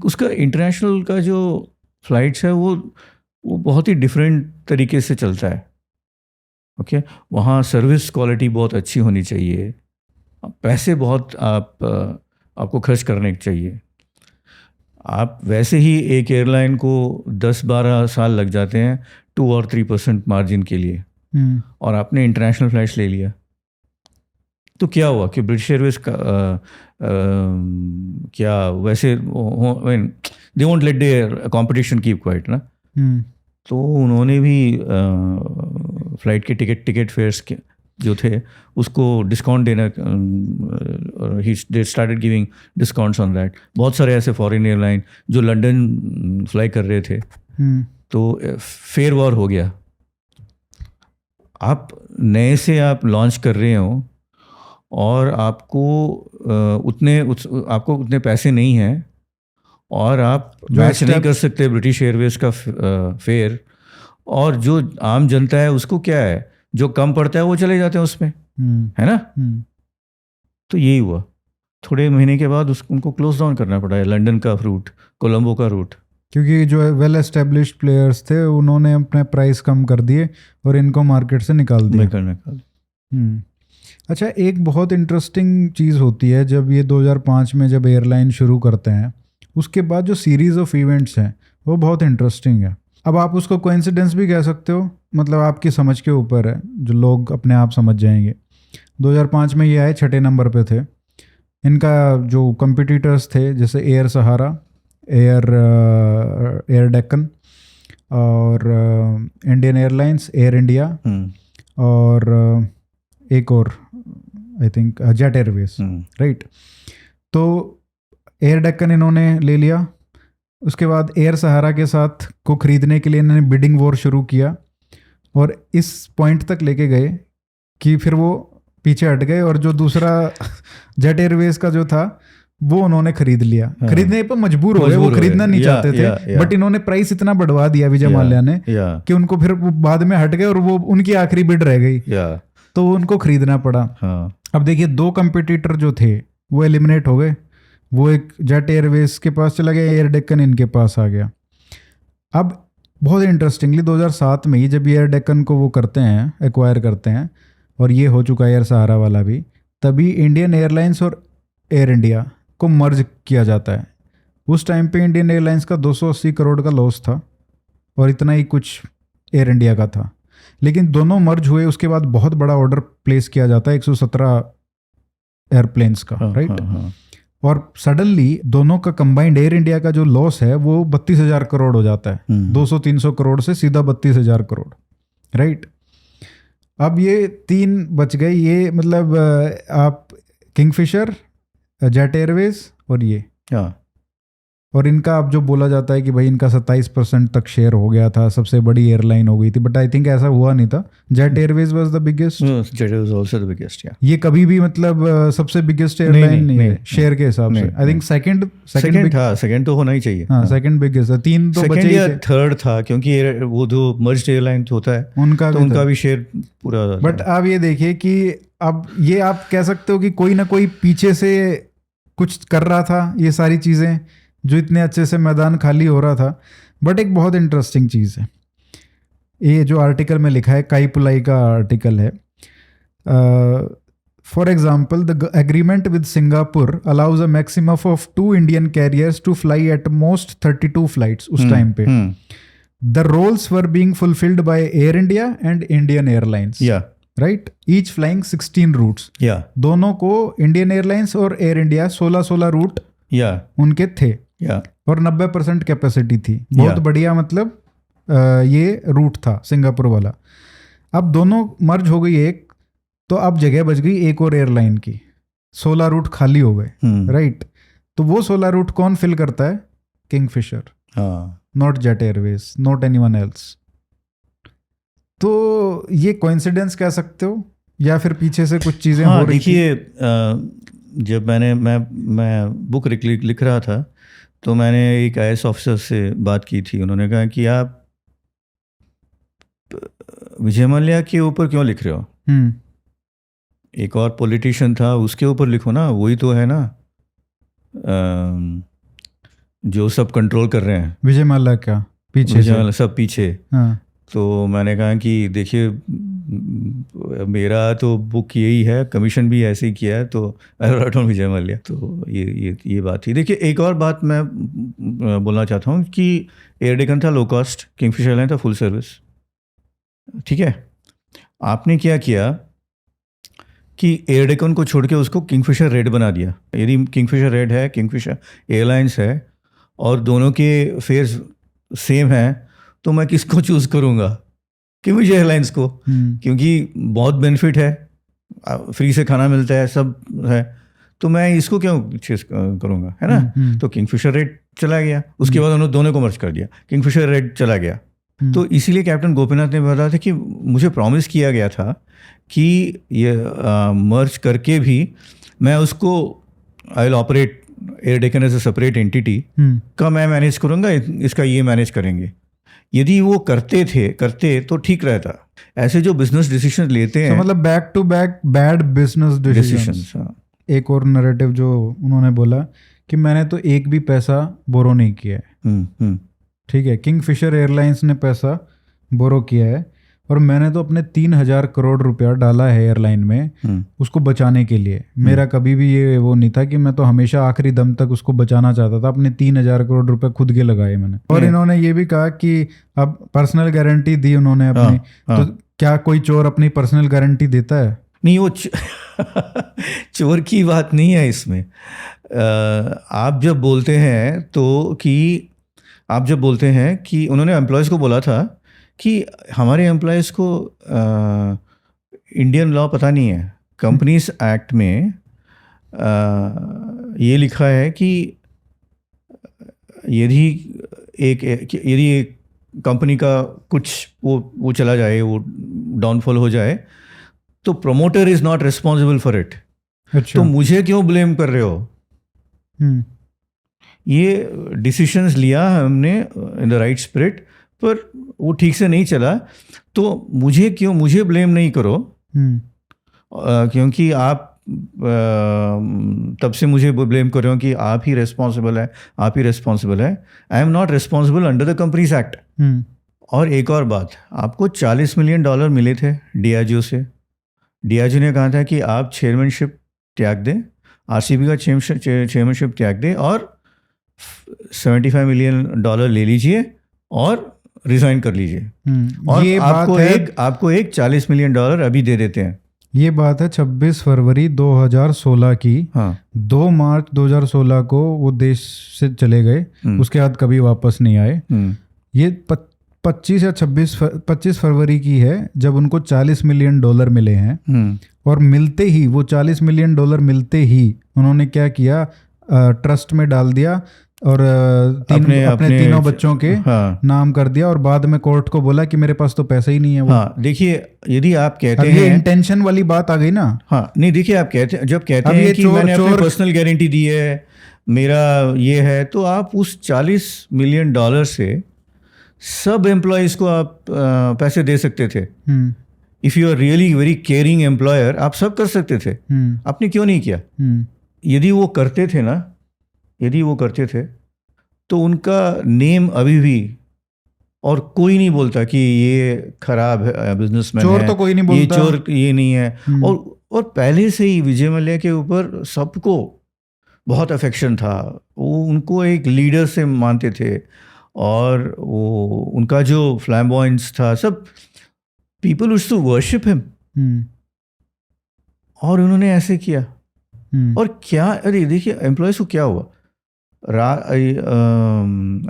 उसका इंटरनेशनल का जो फ्लाइट्स है वो बहुत ही डिफरेंट तरीके से चलता है। ओके, वहाँ सर्विस क्वालिटी बहुत अच्छी होनी चाहिए, पैसे बहुत आपको खर्च करने चाहिए। आप वैसे ही एक एयरलाइन को 10-12 साल लग जाते हैं 2 और 3% मार्जिन के लिए, और आपने इंटरनेशनल फ्लाइट्स ले लिया, तो क्या हुआ कि ब्रिटिश एयरवेज का क्या वैसे they won't let their competition keep quiet ना। तो उन्होंने भी फ्लाइट के टिकट फेयर्स के जो थे उसको डिस्काउंट देना, they started giving discounts on that. बहुत सारे ऐसे फॉरेन एयरलाइन जो लंदन फ्लाई कर रहे थे, तो फेयर वॉर हो गया। आप नए से आप लॉन्च कर रहे हो और आपको उतने पैसे नहीं हैं, और आप मैच नहीं कर सकते ब्रिटिश एयरवेज का फेयर, और जो आम जनता है उसको क्या है, जो कम पड़ता है वो चले जाते हैं उसमें, है ना। तो यही हुआ, थोड़े महीने के बाद उनको क्लोज डाउन करना पड़ा है लंदन का रूट, कोलंबो का रूट, क्योंकि जो वेल एस्टेब्लिश्ड प्लेयर्स थे उन्होंने अपने प्राइस कम कर दिए और इनको मार्केट से निकाल दिया। अच्छा, एक बहुत इंटरेस्टिंग चीज़ होती है जब ये 2005 में जब एयरलाइन शुरू करते हैं, उसके बाद जो सीरीज़ ऑफ इवेंट्स हैं वो बहुत इंटरेस्टिंग है। अब आप उसको कोइंसिडेंस भी कह सकते हो, मतलब आपकी समझ के ऊपर है, जो लोग अपने आप समझ जाएंगे। 2005 में ये आए, 6ठे नंबर पे थे। इनका जो कंपिटिटर्स थे जैसे एयर सहारा, एयर डेक्कन और इंडियन एयरलाइंस, एयर इंडिया और एक और I think jet Airways, right. तो एयर डेक्कन इन्होंने ले लिया, उसके बाद एयर सहारा के साथ को खरीदने के लिए इन्होंने बिडिंग वॉर शुरू किया, और इस पॉइंट तक लेके गए कि फिर वो पीछे हट गए, और जो दूसरा जेट एयरवेज का जो था वो उन्होंने खरीद लिया। खरीदने पर मजबूर हो गए, वो खरीदना नहीं चाहते थे, बट इन्होंने प्राइस इतना बढ़वा दिया विजय माल्या ने कि उनको फिर बाद में हट गए, और वो उनकी आखिरी बिड रह गई, तो उनको खरीदना पड़ा। अब देखिए 2 कंपटीटर जो थे वो एलिमिनेट हो गए, वो एक जेट एयरवेज के पास चला गया, एयर डेक्कन इनके पास आ गया। अब बहुत इंटरेस्टिंगली 2007 में ही जब एयर डेक्कन को वो करते हैं, एक्वायर करते हैं, और ये हो चुका है एयर सहारा वाला भी, तभी इंडियन एयरलाइंस और एयर इंडिया को मर्ज किया जाता है। उस टाइम पे इंडियन एयरलाइंस का 280 करोड़ का लॉस था, और इतना ही कुछ एयर इंडिया का था, लेकिन दोनों मर्ज हुए। उसके बाद बहुत बड़ा ऑर्डर प्लेस किया जाता है 117 एयरप्लेन्स का, राइट। और सडनली दोनों का कंबाइंड एयर इंडिया का जो लॉस है वो 32,000 करोड़ हो जाता है। 200-300 करोड़ से सीधा 32,000 करोड़, राइट। अब ये 3 बच गए, ये मतलब आप किंगफिशर, जेट एयरवेज और ये, और इनका अब जो बोला जाता है कि भाई इनका 27% तक शेयर हो गया था, सबसे बड़ी एयरलाइन हो गई थी, बट आई थिंक ऐसा हुआ नहीं था। Jet Airways was the biggest, jet Airways also the biggest, या ये कभी भी मतलब सबसे बिगेस्ट एयरलाइन नहीं है शेयर के हिसाब से। आई थिंक सेकंड था, सेकंड तो होना ही चाहिए। हाँ, सेकंड बिगेस्ट था, 3 तो बचे ही थे। थर्ड था, क्योंकि वो जो मर्ज्ड एयरलाइन होता है उनका भी शेयर पूरा। बट आप ये देखिए कि अब ये आप कह सकते हो कि कोई ना कोई पीछे से कुछ कर रहा था, ये सारी चीजें जो इतने अच्छे से मैदान खाली हो रहा था। बट एक बहुत इंटरेस्टिंग चीज़ है, ये जो आर्टिकल में लिखा है, काई पुलाई का आर्टिकल है। For example, the agreement with Singapore allows a maximum of 2 Indian carriers to fly at most 32 flights उस टाइम पे। The rules were being fulfilled by Air India and Indian Airlines, right, each flying 16 routes. दोनों को, Indian Airlines और Air India, 16 route उनके थे, और 90% capacity थी। बहुत बढ़िया, मतलब ये रूट था सिंगापुर वाला। अब दोनों मर्ज हो गई एक, तो अब जगह बच गई एक और एयरलाइन की, 16 रूट खाली हो गए, राइट। तो वो 16 रूट कौन फिल करता है? Kingfisher, not jet Airways, not anyone else. तो ये कोइंसिडेंस कह सकते हो, या फिर पीछे से कुछ चीजें हो रही थी? देखिए, जब मैं बुक लिख रहा था, तो मैंने एक IAS ऑफिसर से बात की थी। उन्होंने कहा कि आप विजय माल्या के ऊपर क्यों लिख रहे हो? एक और पॉलिटिशियन था, उसके ऊपर लिखो ना, वही तो है ना जो सब कंट्रोल कर रहे हैं। विजय माल्या क्या पीछे? विजय माल्या सब पीछे। हाँ। तो मैंने कहा कि देखिए, मेरा तो बुक यही है, कमीशन भी ऐसे ही किया है, तो आई विजय माल्या। तो ये बात थी। देखिए, एक और बात मैं बोलना चाहता हूँ कि एयर डेक्कन था लो कॉस्ट, किंगफिशर एयरलाइन था फुल सर्विस, ठीक है। आपने क्या किया कि एयर डेक्कन को छोड़ के उसको किंगफिशर रेड बना दिया। यदि किंगफिशर रेड है, किंगफिशर एयरलाइंस है, और दोनों के फेयर्स सेम हैं, तो मैं किसको चूज़ करूँगा? किंगफिशर एयरलाइंस को, क्योंकि बहुत बेनिफिट है, फ्री से खाना मिलता है, सब है, तो मैं इसको क्यों चूज़ करूँगा, है ना। तो किंगफिशर रेड चला गया, उसके बाद उन्होंने दोनों को मर्ज कर दिया, किंगफिशर रेड चला गया। तो इसीलिए कैप्टन गोपीनाथ ने बताया था कि मुझे प्रॉमिस किया गया था कि ये मर्ज करके भी मैं उसको, I will operate Air Deccan as a separate entity का मैं मैनेज करूँगा, इसका ये मैनेज करेंगे। यदि वो करते तो ठीक रहता। ऐसे जो बिजनेस डिसीजन लेते हैं, मतलब back to back bad business decisions. एक और नैरेटिव जो उन्होंने बोला कि मैंने तो एक भी पैसा बोरो नहीं किया है, ठीक है। किंगफिशर एयरलाइंस ने पैसा बोरो किया है, और मैंने तो अपने 3,000 करोड़ रुपया डाला है एयरलाइन में उसको बचाने के लिए। मेरा कभी भी ये वो नहीं था कि मैं तो हमेशा आखिरी दम तक उसको बचाना चाहता था। अपने 3,000 करोड़ रुपए खुद के लगाए मैंने। और इन्होंने ये भी कहा कि अब पर्सनल गारंटी दी उन्होंने अपनी। तो क्या कोई चोर अपनी पर्सनल गारंटी देता है? नहीं, वो चोर की बात नहीं है इसमें। आप जब बोलते हैं कि उन्होंने एम्प्लॉयज़ को बोला था कि हमारे एम्प्लॉयज़ को इंडियन लॉ पता नहीं है, कंपनीज एक्ट में ये लिखा है कि यदि एक कंपनी का कुछ वो चला जाए, वो डाउनफॉल हो जाए, तो promoter is not responsible for it. अच्छा। तो मुझे क्यों ब्लेम कर रहे हो? ये डिसीशंस लिया हमने इन द राइट स्पिरिट, पर वो ठीक से नहीं चला, तो मुझे ब्लेम नहीं करो। क्योंकि आप तब से मुझे ब्लेम कर रहे हो कि आप ही रिस्पॉन्सिबल है। I am not responsible under the companies act. और एक और बात, आपको $40 मिलियन मिले थे डियाजियो से। डियाजियो ने कहा था कि आप चेयरमैनशिप त्याग दें, आरसीबी का चेयरमैनशिप त्याग दें और $75 मिलियन ले लीजिए और रिजाइन कर लीजिए, और ये आपको एक $40 मिलियन अभी दे देते हैं। ये बात है 26 फरवरी 2016 की। हाँ। 2 मार्च 2016 को वो देश से चले गए, उसके बाद कभी वापस नहीं आए। ये 25 फरवरी की है जब उनको $40 मिलियन मिले हैं। और मिलते ही वो $40 मिलियन मिलते ही उन्होंने क्या किया, ट्रस्ट में डाल दिया और अपने तीनों बच्चों के नाम कर दिया, और बाद में कोर्ट को बोला कि मेरे पास तो पैसा ही नहीं है। वो देखिए, यदि आप कहते हैं, ये इंटेंशन वाली बात आ गई ना। नहीं, देखिए, आप जब कहते हैं कि मैंने अपनी पर्सनल गारंटी दी है, मेरा ये है, तो आप उस $40 मिलियन से सब एम्प्लॉयज को आप पैसे दे सकते थे। If you are really very caring employer, आप सब कर सकते थे। आपने क्यों नहीं किया? यदि वो करते थे तो उनका नेम अभी भी, और कोई नहीं बोलता कि ये खराब है, बिजनेसमैन है, चोर तो कोई नहीं बोलता, ये चोर ये नहीं है। और पहले से ही विजय मल्ल्या के ऊपर सबको बहुत अफेक्शन था। वो उनको एक लीडर से मानते थे, और वो उनका जो फ्लैम्बॉयंस था, सब people used to worship him. और उन्होंने ऐसे किया। और क्या, अरे देखिए, एम्प्लॉयज को क्या हुआ,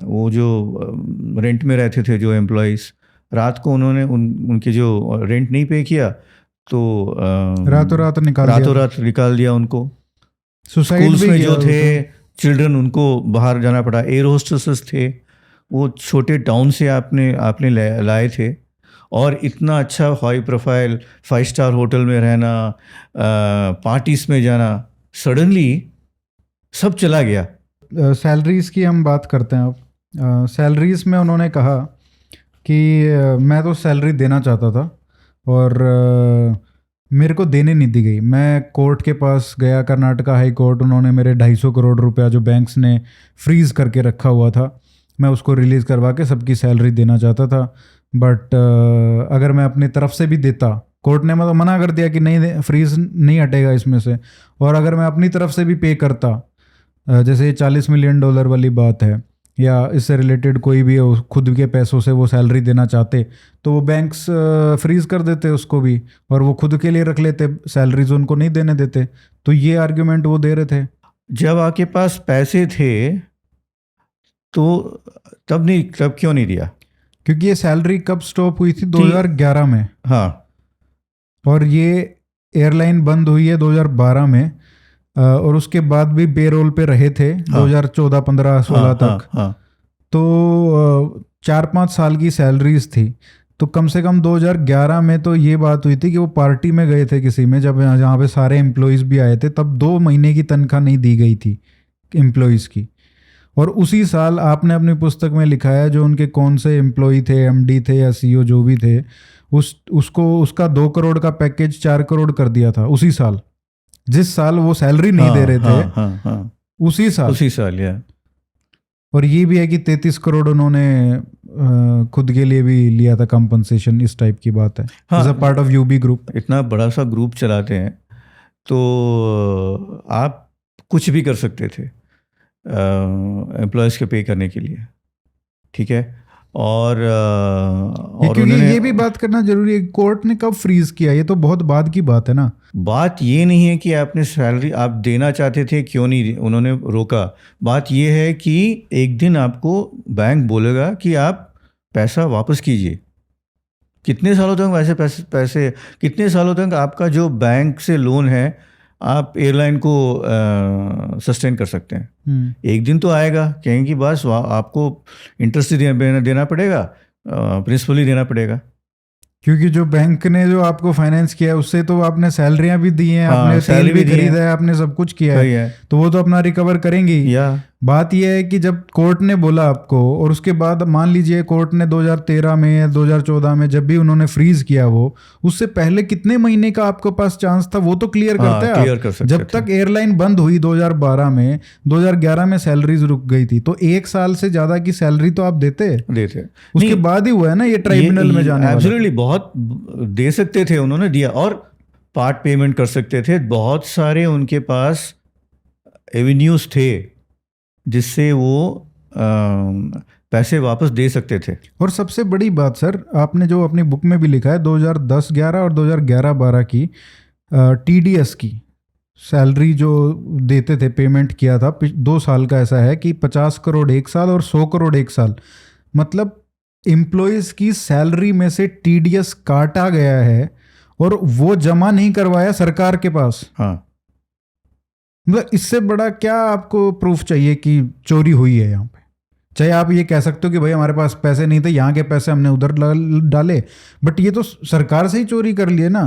वो जो रेंट में रहते थे जो एम्प्लॉयज, रात को उन्होंने उनके जो रेंट नहीं पे किया तो रातों रात निकाल दिया उनको। स्कूल्स में जो थे चिल्ड्रन, उनको बाहर जाना पड़ा। एयर होस्टेसेस थे, वो छोटे टाउन से आपने लाए थे, और इतना अच्छा हाई प्रोफाइल 5 स्टार होटल में रहना, पार्टीज में जाना, सडनली सब चला गया। सैलरीज की हम बात करते हैं अब। सैलरीज में उन्होंने कहा कि मैं तो सैलरी देना चाहता था और मेरे को देने नहीं दी गई। मैं कोर्ट के पास गया, कर्नाटका हाई कोर्ट, उन्होंने मेरे 250 करोड़ रुपया जो बैंक्स ने फ्रीज़ करके रखा हुआ था, मैं उसको रिलीज़ करवा के सबकी सैलरी देना चाहता था। बट अगर मैं अपनी तरफ से भी देता, कोर्ट ने मतलब मना कर दिया कि नहीं, फ्रीज़ नहीं हटेगा इसमें से। और अगर मैं अपनी तरफ से भी पे करता, जैसे ये $40 मिलियन वाली बात है, या इससे रिलेटेड कोई भी खुद के पैसों से वो सैलरी देना चाहते, तो वो बैंक्स फ्रीज़ कर देते उसको भी, और वो खुद के लिए रख लेते, सैलरीज उनको नहीं देने देते। तो ये आर्ग्यूमेंट वो दे रहे थे। जब आपके पास पैसे थे तो तब क्यों नहीं दिया? क्योंकि ये सैलरी कब स्टॉप हुई थी? 2011 में। हाँ। और ये एयरलाइन बंद हुई है 2012 में, और उसके बाद भी पेरोल पे रहे थे 2014, 15, 16 तक। तो 4-5 साल की सैलरीज थी। तो कम से कम 2011 में तो ये बात हुई थी कि वो पार्टी में गए थे किसी में, जब जहाँ पे सारे एम्प्लॉयज़ भी आए थे, तब 2 महीने की तनख्वाह नहीं दी गई थी एम्प्लॉयज़ की। और उसी साल आपने अपनी पुस्तक में लिखा है जो उनके कौन से एम्प्लॉय थे, एमडी थे या सीईओ जो भी थे, उसका 2 करोड़ का पैकेज 4 करोड़ कर दिया था उसी साल, जिस साल वो सैलरी नहीं दे रहे थे। उसी साल या। और ये भी है कि 33 करोड़ उन्होंने खुद के लिए भी लिया था कंपनसेशन, इस टाइप की बात है। As a part of UB group. इतना बड़ा सा ग्रुप चलाते हैं तो आप कुछ भी कर सकते थे एम्प्लॉयज़ के पे करने के लिए, ठीक है। और ये भी बात करना जरूरी है, कोर्ट ने कब फ्रीज किया, ये तो बहुत बाद की बात है ना। बात ये नहीं है कि आपने सैलरी आप देना चाहते थे, क्यों नहीं उन्होंने रोका। बात ये है कि एक दिन आपको बैंक बोलेगा कि आप पैसा वापस कीजिए, कितने सालों तक वैसे पैसे कितने सालों तक आपका जो बैंक से लोन है आप एयरलाइन को सस्टेन कर सकते हैं? एक दिन तो आएगा, कहेंगे बस आपको इंटरेस्ट देना पड़ेगा, प्रिंसिपल ही देना पड़ेगा। क्योंकि जो बैंक ने जो आपको फाइनेंस किया है उससे तो आपने सैलरियां भी दी हैं, हाँ, आपने तेल सैलरी भी भी दी है। खरीदा है, आपने सब कुछ किया सही है, है। तो वो तो अपना रिकवर करेंगे ही। या बात यह है कि जब कोर्ट ने बोला आपको और उसके बाद मान लीजिए कोर्ट ने 2013 में या 2014 में जब भी उन्होंने फ्रीज किया, वो उससे पहले कितने महीने का आपके पास चांस था वो तो क्लियर हाँ, करते हैं क्लियर आप। कर सकते जब तक एयरलाइन बंद हुई 2012 में, 2011 में सैलरीज रुक गई थी, तो 1 साल से ज्यादा की सैलरी तो आप देते उसके बाद ही हुआ है ना ये ट्राइब्यूनल में जाने वाला। एब्सोल्युटली बहुत दे सकते थे, उन्होंने दिया, और पार्ट पेमेंट कर सकते थे। बहुत सारे उनके पास एवेन्यूज थे जिससे वो पैसे वापस दे सकते थे। और सबसे बड़ी बात सर, आपने जो अपनी बुक में भी लिखा है 2010-11 और 2011-12 की टीडीएस की सैलरी जो देते थे, पेमेंट किया था 2 साल का, ऐसा है कि 50 करोड़ 1 साल और 100 करोड़ 1 साल, मतलब एम्प्लॉयज की सैलरी में से टीडीएस काटा गया है और वो जमा नहीं करवाया सरकार के पास। हाँ, मतलब इससे बड़ा क्या आपको प्रूफ चाहिए कि चोरी हुई है यहाँ पे? चाहे आप ये कह सकते हो कि भाई हमारे पास पैसे नहीं थे, यहाँ के पैसे हमने उधर डाले, बट ये तो सरकार से ही चोरी कर लिए ना।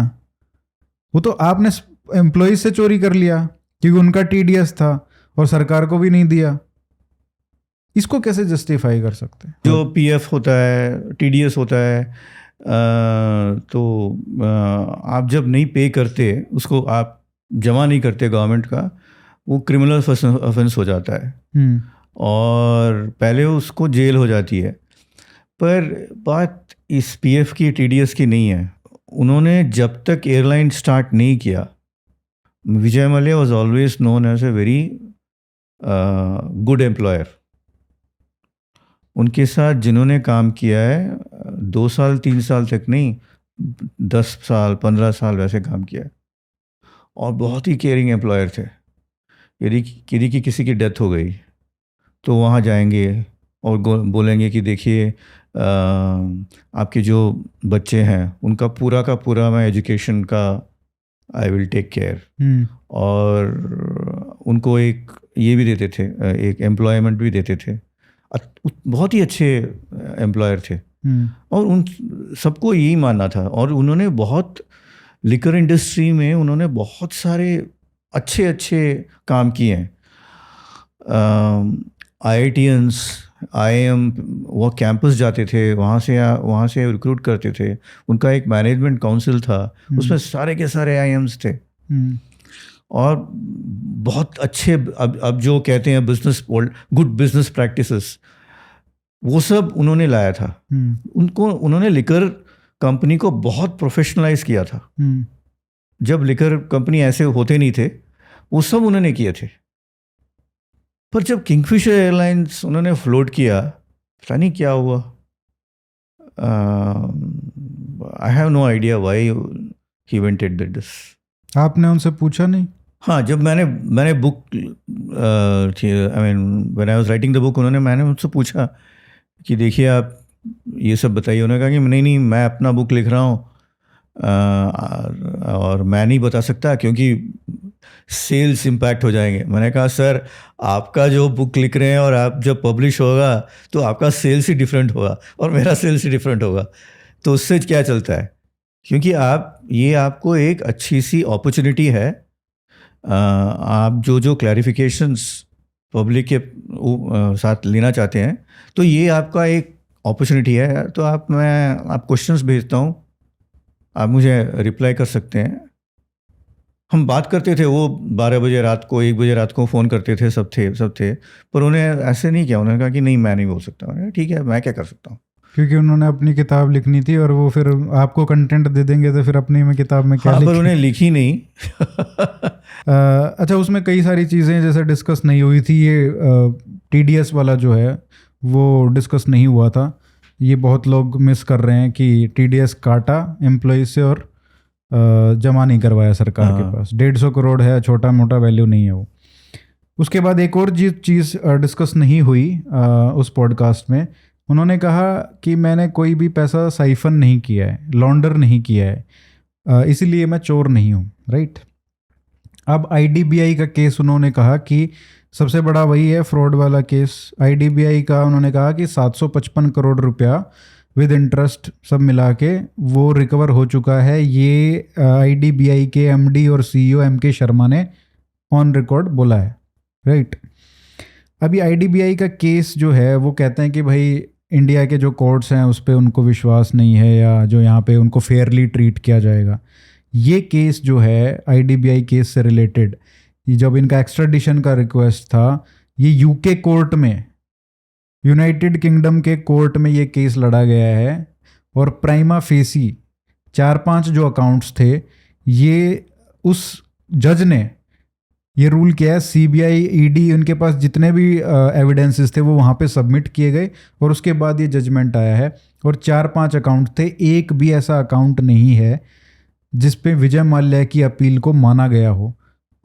वो तो आपने एम्प्लॉयज से चोरी कर लिया क्योंकि उनका टीडीएस था और सरकार को भी नहीं दिया। इसको कैसे जस्टिफाई कर सकते हैं? जो पीएफ होता है, टीडीएस होता है, तो आप जब नहीं पे करते, उसको आप जमा नहीं करते गवर्नमेंट का, वो क्रिमिनल ऑफेंस हो जाता है और पहले उसको जेल हो जाती है। पर बात इस पीएफ की, टीडीएस की नहीं है। उन्होंने जब तक एयरलाइन स्टार्ट नहीं किया, Vijay Mallya was always known as a very good employer. उनके साथ जिन्होंने काम किया है 2 साल 3 साल तक नहीं, 10 साल 15 साल वैसे काम किया है, और बहुत ही केयरिंग एम्प्लॉयर थे। यदि किसी की डेथ हो गई तो वहाँ जाएंगे और बोलेंगे कि देखिए आपके जो बच्चे हैं उनका पूरा का पूरा मैं एजुकेशन का आई विल टेक केयर, और उनको एक ये भी देते थे, एक एम्प्लॉयमेंट भी देते थे। बहुत ही अच्छे एम्प्लॉयर थे और उन सबको यही मानना था। और उन्होंने बहुत लिकर इंडस्ट्री में उन्होंने बहुत सारे अच्छे अच्छे काम किए हैं। IITians, IIM वो कैंपस जाते थे, वहाँ से रिक्रूट करते थे। उनका एक मैनेजमेंट काउंसिल था, उसमें सारे के सारे IIMs थे और बहुत अच्छे, अब जो कहते हैं गुड बिजनेस प्रैक्टिसेस, वो सब उन्होंने लाया था। उन्होंने लिकर कंपनी को बहुत प्रोफेशनलाइज किया था। जब लिकर कंपनी ऐसे होते नहीं थे, वो सब उन्होंने किए थे। पर जब किंगफिशर एयरलाइंस उन्होंने फ्लोट किया, पता नहीं क्या हुआ। I have no idea why he went it this. आपने उनसे पूछा नहीं? हाँ, जब मैंने book when I was writing the book, मैंने मुझसे पूछा कि देखिए आप ये सब बताइए। उन्होंने कहा कि नहीं, मैं अपना बुक लिख रहा हूँ और मैं नहीं बता सकता क्योंकि सेल्स इम्पैक्ट हो जाएंगे। मैंने कहा सर, आपका जो बुक लिख रहे हैं और आप जब पब्लिश होगा तो आपका सेल्स ही डिफरेंट होगा और मेरा सेल्स ही डिफरेंट होगा, तो उससे क्या चलता है? क्योंकि ये आपको एक अच्छी सी अपॉर्चुनिटी है। आप जो क्लैरिफिकेशंस पब्लिक के साथ लेना चाहते हैं, तो ये आपका एक अपॉर्चुनिटी है। तो मैं क्वेश्चंस भेजता हूँ, आप मुझे रिप्लाई कर सकते हैं। हम बात करते थे, वो 12 बजे रात को, 1 बजे रात को फ़ोन करते थे, सब थे। पर उन्हें ऐसे नहीं किया। उन्होंने कहा कि नहीं, मैं नहीं बोल सकता। मैंने कहा ठीक है, मैं क्या कर सकता हूँ? क्योंकि उन्होंने अपनी किताब लिखनी थी और वो फिर आपको कंटेंट दे देंगे, तो फिर अपनी में किताब में क्या हाँ, पर उन्हें लिखी नहीं। अच्छा, उसमें कई सारी चीज़ें जैसे डिस्कस नहीं हुई थी। ये टीडीएस वाला जो है वो डिस्कस नहीं हुआ था। ये बहुत लोग मिस कर रहे हैं कि टीडीएस काटा एम्प्लॉय से और जमा नहीं करवाया सरकार के पास। 150 करोड़ है, छोटा मोटा वैल्यू नहीं है वो। उसके बाद एक और चीज़ डिस्कस नहीं हुई उस पॉडकास्ट में, उन्होंने कहा कि मैंने कोई भी पैसा साइफन नहीं किया है, लॉन्डर नहीं किया है, इसीलिए मैं चोर नहीं हूँ, राइट। अब आईडीबीआई का केस उन्होंने कहा कि सबसे बड़ा वही है फ्रॉड वाला केस। आईडीबीआई का उन्होंने कहा कि 755 करोड़ रुपया विद इंटरेस्ट सब मिला के वो रिकवर हो चुका है। ये आईडीबीआई के एमडी और सीईओ एमके शर्मा ने ऑन रिकॉर्ड बोला है, राइट। अभी आईडीबीआई का केस जो है वो कहते हैं कि भाई इंडिया के जो कोर्ट्स हैं उस पर उनको विश्वास नहीं है, या जो यहाँ पे उनको फेयरली ट्रीट किया जाएगा। ये केस जो है आईडीबीआई केस से रिलेटेड, जब इनका एक्स्ट्राडिशन का रिक्वेस्ट था, ये यूके कोर्ट में, यूनाइटेड किंगडम के कोर्ट में ये केस लड़ा गया है। और प्राइमा फेसी 4-5 जो अकाउंट्स थे, ये उस जज ने ये रूल किया है, सीबीआई ईडी उनके पास जितने भी एविडेंसेस थे वो वहाँ पे सबमिट किए गए और उसके बाद ये जजमेंट आया है। और 4-5 अकाउंट थे, एक भी ऐसा अकाउंट नहीं है जिस पे विजय माल्या की अपील को माना गया हो।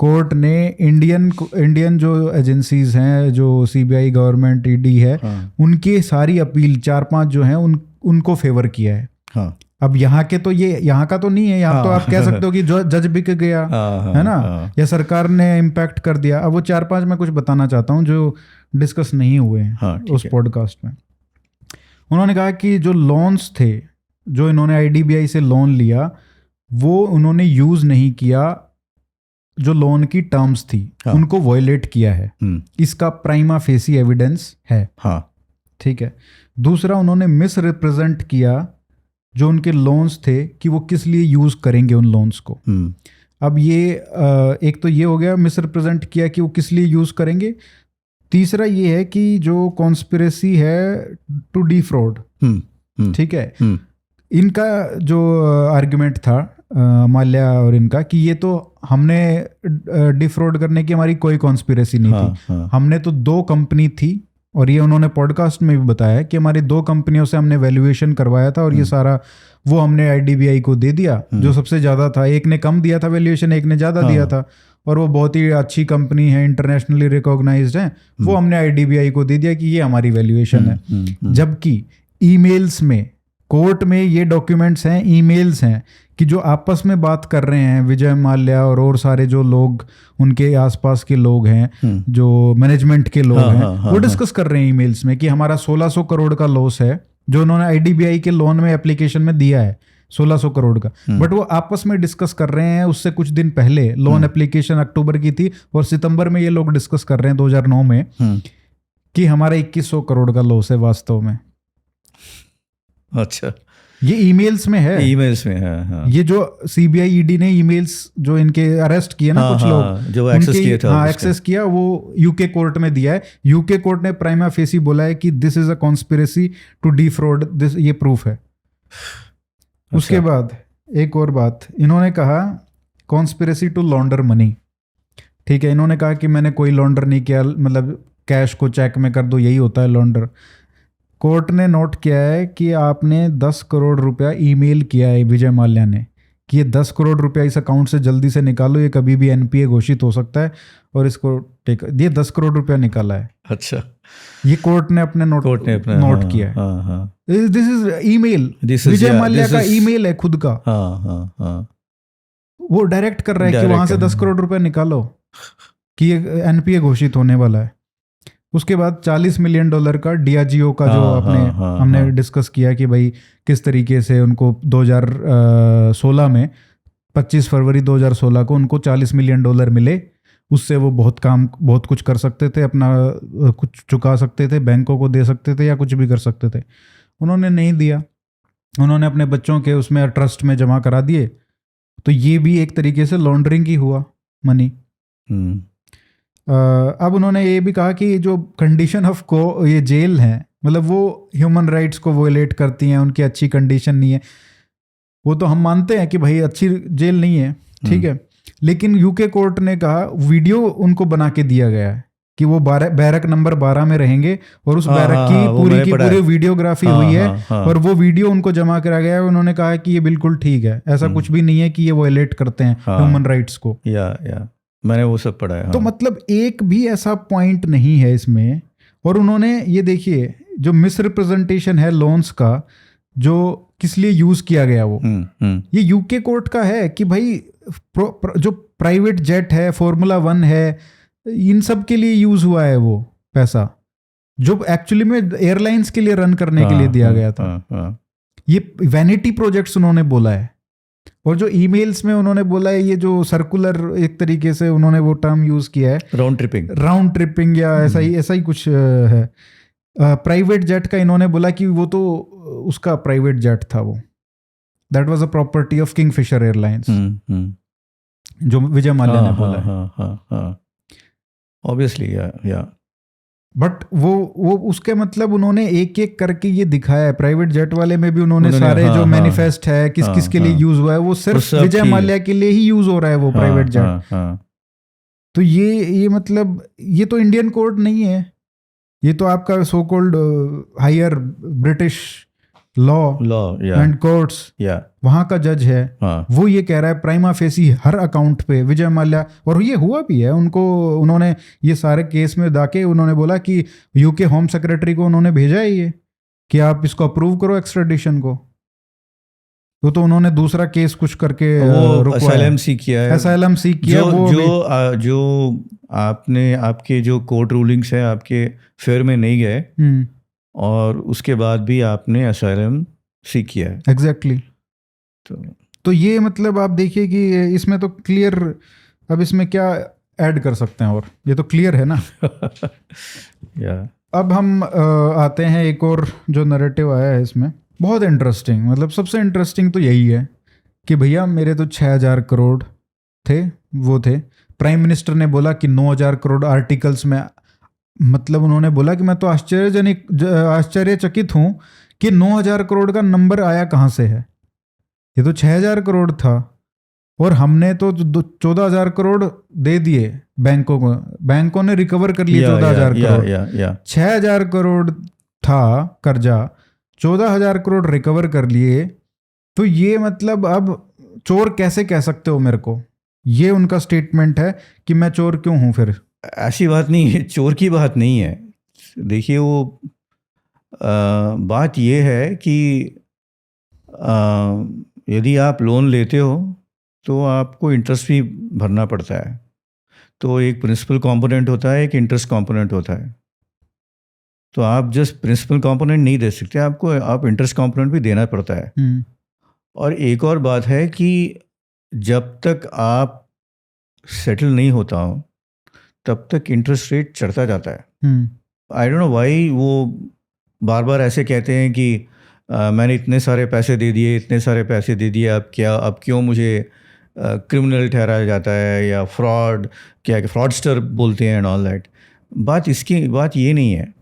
कोर्ट ने इंडियन जो एजेंसीज हैं, जो सीबीआई, गवर्नमेंट, ईडी है, उनकी सारी अपील 4-5 जो हैं उनको फेवर किया है। हाँ। अब यहाँ के तो ये यहाँ का तो नहीं है, यहाँ तो आप कह सकते हो कि जो जज बिक गया है ना, या सरकार ने इम्पैक्ट कर दिया। अब वो 4-5 मैं कुछ बताना चाहता हूँ जो डिस्कस नहीं हुए हैं उस पॉडकास्ट में। उन्होंने कहा कि जो लोन्स थे, जो इन्होंने आईडीबीआई से लोन लिया, वो उन्होंने यूज नहीं किया, जो लोन की टर्म्स थी उनको वॉयलेट किया है। इसका प्राइमा फेसी एविडेंस है, ठीक है। दूसरा, उन्होंने मिस रिप्रेजेंट किया जो उनके लोन्स थे कि वो किस लिए यूज करेंगे उन लोन्स को। अब ये एक तो ये हो गया, मिस रिप्रेजेंट किया कि वो किस लिए यूज करेंगे। तीसरा ये है कि जो कॉन्स्पिरेसी है टू डिफ्रॉड, ठीक है, इनका जो आर्गुमेंट था माल्या और इनका, कि ये तो हमने डिफ्रॉड करने की हमारी कोई कॉन्स्पिरेसी नहीं थी। हमने तो 2 कंपनी थी, और ये उन्होंने पॉडकास्ट में भी बताया कि हमारी 2 कंपनियों से हमने वैल्यूएशन करवाया था और ये सारा वो हमने आईडीबीआई को दे दिया, जो सबसे ज़्यादा था। एक ने कम दिया था वैल्यूएशन, एक ने ज़्यादा दिया था, और वो बहुत ही अच्छी कंपनी है, इंटरनेशनली रिकॉग्नाइज्ड है, वो हमने आईडीबीआई को दे दिया कि ये हमारी वैल्यूएशन है। जबकि ईमेल्स में, कोर्ट में ये डॉक्यूमेंट्स हैं, ईमेल्स हैं कि जो आपस में बात कर रहे हैं विजय माल्या और सारे जो लोग उनके आसपास के लोग हैं, जो मैनेजमेंट के लोग हैं, वो डिस्कस कर रहे हैं ईमेल्स में कि हमारा 1600 करोड़ का लॉस है जो उन्होंने आईडीबीआई के लोन में एप्लीकेशन में दिया है, 1600 करोड़ का। बट वो आपस में डिस्कस कर रहे हैं। उससे कुछ दिन पहले लोन एप्लीकेशन अक्टूबर की थी और सितंबर में ये लोग डिस्कस कर रहे हैं 2009 में कि हमारा 2100 करोड़ का लॉस है वास्तव में। अच्छा, ये ईमेल्स में है, ईमेल्स में है। हाँ। ये जो सीबीआई ईडी ने ईमेल्स जो इनके अरेस्ट किए ना, कुछ लोग जो एक्सेस किए थे, एक्सेस किया, वो यूके कोर्ट में दिया है। यूके कोर्ट ने प्राइमा फेसी बोला है कि this is a conspiracy to defraud, this ये प्रूफ है। उसके बाद एक और बात इन्होंने कहा, कॉन्स्पिरेसी टू लॉन्डर मनी, ठीक है। इन्होंने कहा कि मैंने कोई लॉन्डर नहीं किया, मतलब कैश को चेक में कर दो, यही होता है लॉन्डर। कोर्ट ने नोट किया है कि आपने 10 करोड़ रुपया ईमेल किया है विजय माल्या ने कि ये 10 करोड़ रुपया इस अकाउंट से जल्दी से निकालो, ये कभी भी एनपीए घोषित हो सकता है, और इसको टेक, ये 10 करोड़ रुपया निकाला है। अच्छा, ये कोर्ट ने अपने नोट किया है। This is email, Vijay Mallya का ईमेल है खुद का। वो डायरेक्ट कर रहा है कि वहां से 10 करोड़ रुपया निकालो कि ये एनपीए घोषित होने वाला है। उसके बाद $40 मिलियन का डीआरजीओ का जो हमने डिस्कस किया कि भाई किस तरीके से उनको 2016 में 25 फरवरी 2016 को उनको $40 मिलियन मिले। उससे वो बहुत कुछ कर सकते थे, अपना कुछ चुका सकते थे, बैंकों को दे सकते थे, या कुछ भी कर सकते थे। उन्होंने नहीं दिया, उन्होंने अपने बच्चों के उसमें ट्रस्ट में जमा करा दिए। तो ये भी एक तरीके से लॉन्ड्रिंग ही हुआ मनी। अब उन्होंने ये भी कहा कि जो कंडीशन ऑफ को ये जेल है, मतलब वो ह्यूमन राइट्स को वोलेट करती हैं, उनकी अच्छी कंडीशन नहीं है। वो तो हम मानते हैं कि भाई अच्छी जेल नहीं है, ठीक है, लेकिन यूके कोर्ट ने कहा वीडियो उनको बना के दिया गया है कि वो बैरक नंबर 12 में रहेंगे और उस बैरक की पूरी वीडियोग्राफी हुई है और वो वीडियो उनको जमा करा गया है। उन्होंने कहा कि ये बिल्कुल ठीक है, ऐसा कुछ भी नहीं है कि ये वोलेट करते हैं ह्यूमन राइट्स को। मैंने वो सब पढ़ा है। तो मतलब एक भी ऐसा पॉइंट नहीं है इसमें। और उन्होंने ये देखिए, जो मिसरिप्रेजेंटेशन है लोन्स का, जो किस लिए यूज किया गया वो, ये यूके कोर्ट का है कि भाई जो प्राइवेट जेट है, फॉर्मूला 1 है, इन सब के लिए यूज हुआ है वो पैसा, जो एक्चुअली में एयरलाइंस के लिए रन करने के लिए दिया गया था। ये वैनिटी प्रोजेक्ट्स उन्होंने बोला है, और जो ईमेल्स में उन्होंने बोला है, ये जो सर्कुलर एक तरीके से उन्होंने वो टर्म यूज किया है, राउंड ट्रिपिंग या ऐसा ही कुछ है। प्राइवेट जेट का इन्होंने बोला कि वो तो उसका प्राइवेट जेट था, वो that was a property of Kingfisher airlines, जो विजय माल्या ने बोला है। ऑब्वियसली या बट वो उसके मतलब उन्होंने एक एक करके ये दिखाया है। प्राइवेट जेट वाले में भी उन्होंने सारे जो मैनिफेस्ट है किस किस के लिए यूज हुआ है, वो सिर्फ विजय माल्या के लिए ही यूज हो रहा है वो प्राइवेट जेट। तो ये मतलब ये तो इंडियन कोर्ट नहीं है, ये तो आपका so called higher British law and courts वहां का जज है। वो ये कह रहा है प्राइमा फेसी हर अकाउंट पे विजय माल्या, और ये हुआ भी है उनको, उन्होंने ये सारे केस में जाके उन्होंने बोला कि यूके होम सेक्रेटरी को उन्होंने भेजा है ये कि आप इसको अप्रूव करो एक्स्ट्रेडिशन को। तो उन्होंने दूसरा केस कुछ करके वो असाइलम सीख किया है, असाइलम सीख किया। जो आपने आपके जो कोर्ट रूलिंग्स है आपके फेयर में नहीं गए, और उसके बाद भी आपने असाइलम सीख किया है। एग्जैक्टली। तो ये मतलब आप देखिए कि इसमें तो क्लियर, अब इसमें क्या ऐड कर सकते हैं, और ये तो क्लियर है ना। अब हम आते हैं एक और जो नैरेटिव आया है इसमें, बहुत इंटरेस्टिंग, मतलब सबसे इंटरेस्टिंग तो यही है कि भैया मेरे तो 6000 करोड़ थे, वो थे। प्राइम मिनिस्टर ने बोला कि 9000 करोड़ आर्टिकल्स में, मतलब उन्होंने बोला कि मैं तो आश्चर्यचकित हूं कि 9000 करोड़ का नंबर आया कहाँ से है, ये तो 6000 करोड़ था, और हमने तो 14000 करोड़ दे दिए बैंकों को, बैंकों ने रिकवर कर लिए 14000 करोड़। 6000 करोड़ था कर्जा, 14000 करोड़ रिकवर कर लिए। तो ये मतलब अब चोर कैसे कह सकते हो मेरे को, ये उनका स्टेटमेंट है कि मैं चोर क्यों हूं। फिर ऐसी बात नहीं है, चोर की बात नहीं है। देखिए वो बात ये है कि यदि आप लोन लेते हो तो आपको इंटरेस्ट भी भरना पड़ता है। तो एक प्रिंसिपल कंपोनेंट होता है, एक इंटरेस्ट कंपोनेंट होता है। तो आप जस्ट प्रिंसिपल कंपोनेंट नहीं दे सकते, आप इंटरेस्ट कंपोनेंट भी देना पड़ता है। और एक और बात है कि जब तक आप सेटल नहीं होता हो तब तक इंटरेस्ट रेट चढ़ता जाता है। आई डोंट नो व्हाई वो बार बार ऐसे कहते हैं कि मैंने इतने सारे पैसे दे दिए, इतने सारे पैसे दे दिए, अब क्यों मुझे क्रिमिनल ठहराया जाता है या फ्रॉड, क्या फ्रॉडस्टर बोलते हैं एंड ऑल दैट। बात ये नहीं है,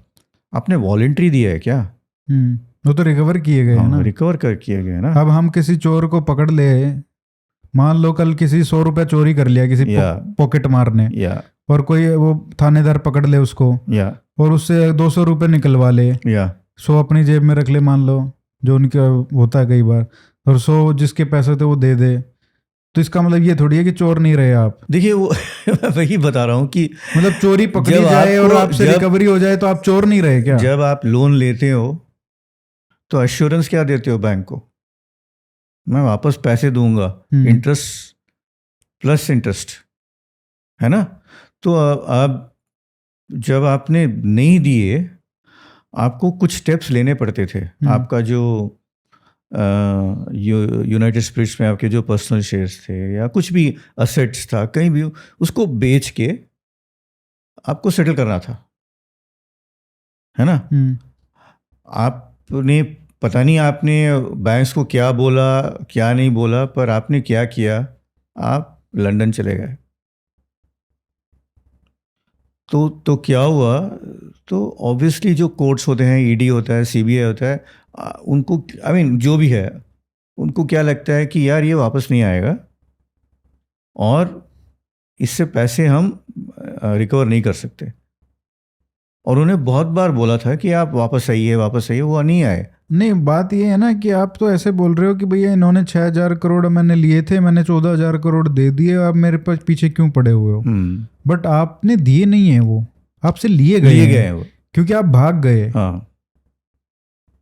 आपने वॉलंटरी दिया है क्या? वो तो रिकवर किए गए हैं ना, रिकवर किए गए ना। अब हम किसी चोर को पकड़ ले, मान लो कल किसी 100 रुपया चोरी कर लिया किसी पॉकेट मारने, और कोई वो थानेदार पकड़ ले उसको, और उससे 200 रुपये निकलवा ले, 100 अपनी जेब में रख ले, मान लो जो उनका होता है कई बार, और 100 जिसके पैसे थे वो दे दे। तो इसका मतलब ये थोड़ी है कि चोर नहीं रहे आप। देखिए वो वही बता रहा हूँ कि मतलब चोरी पकड़ी जाए और आपसे रिकवरी हो जाए तो आप चोर नहीं रहे क्या? जब आप लोन लेते हो तो एश्योरेंस क्या देते हो बैंक को? मैं वापस पैसे दूंगा, इंटरेस्ट प्लस इंटरेस्ट, है ना। तो अब जब आपने नहीं दिए, आपको कुछ स्टेप्स लेने पड़ते थे। आपका जो यूनाइटेड स्पिरिट्स में आपके जो पर्सनल शेयर्स थे या कुछ भी असेट्स था, कहीं भी उसको बेच के आपको सेटल करना था, है ना। आपने पता नहीं आपने बैंक्स को क्या बोला क्या नहीं बोला, पर आपने क्या किया, आप लंदन चले गए। तो क्या हुआ, तो ऑब्वियसली जो कोर्ट्स होते हैं, ईडी होता है, सीबीआई होता है, उनको जो भी है, उनको क्या लगता है कि यार ये वापस नहीं आएगा और इससे पैसे हम रिकवर नहीं कर सकते। और उन्हें बहुत बार बोला था कि आप वापस आइए, वो नहीं आए। नहीं, बात ये है ना कि आप तो ऐसे बोल रहे हो कि भैया इन्होंने 6000 करोड़ मैंने लिए थे, मैंने 14000 करोड़ दे दिए, आप मेरे पास पीछे क्यों पड़े हुए हो? बट आपने दिए नहीं है, वो आपसे लिए गए हैं वो, क्योंकि आप भाग गए।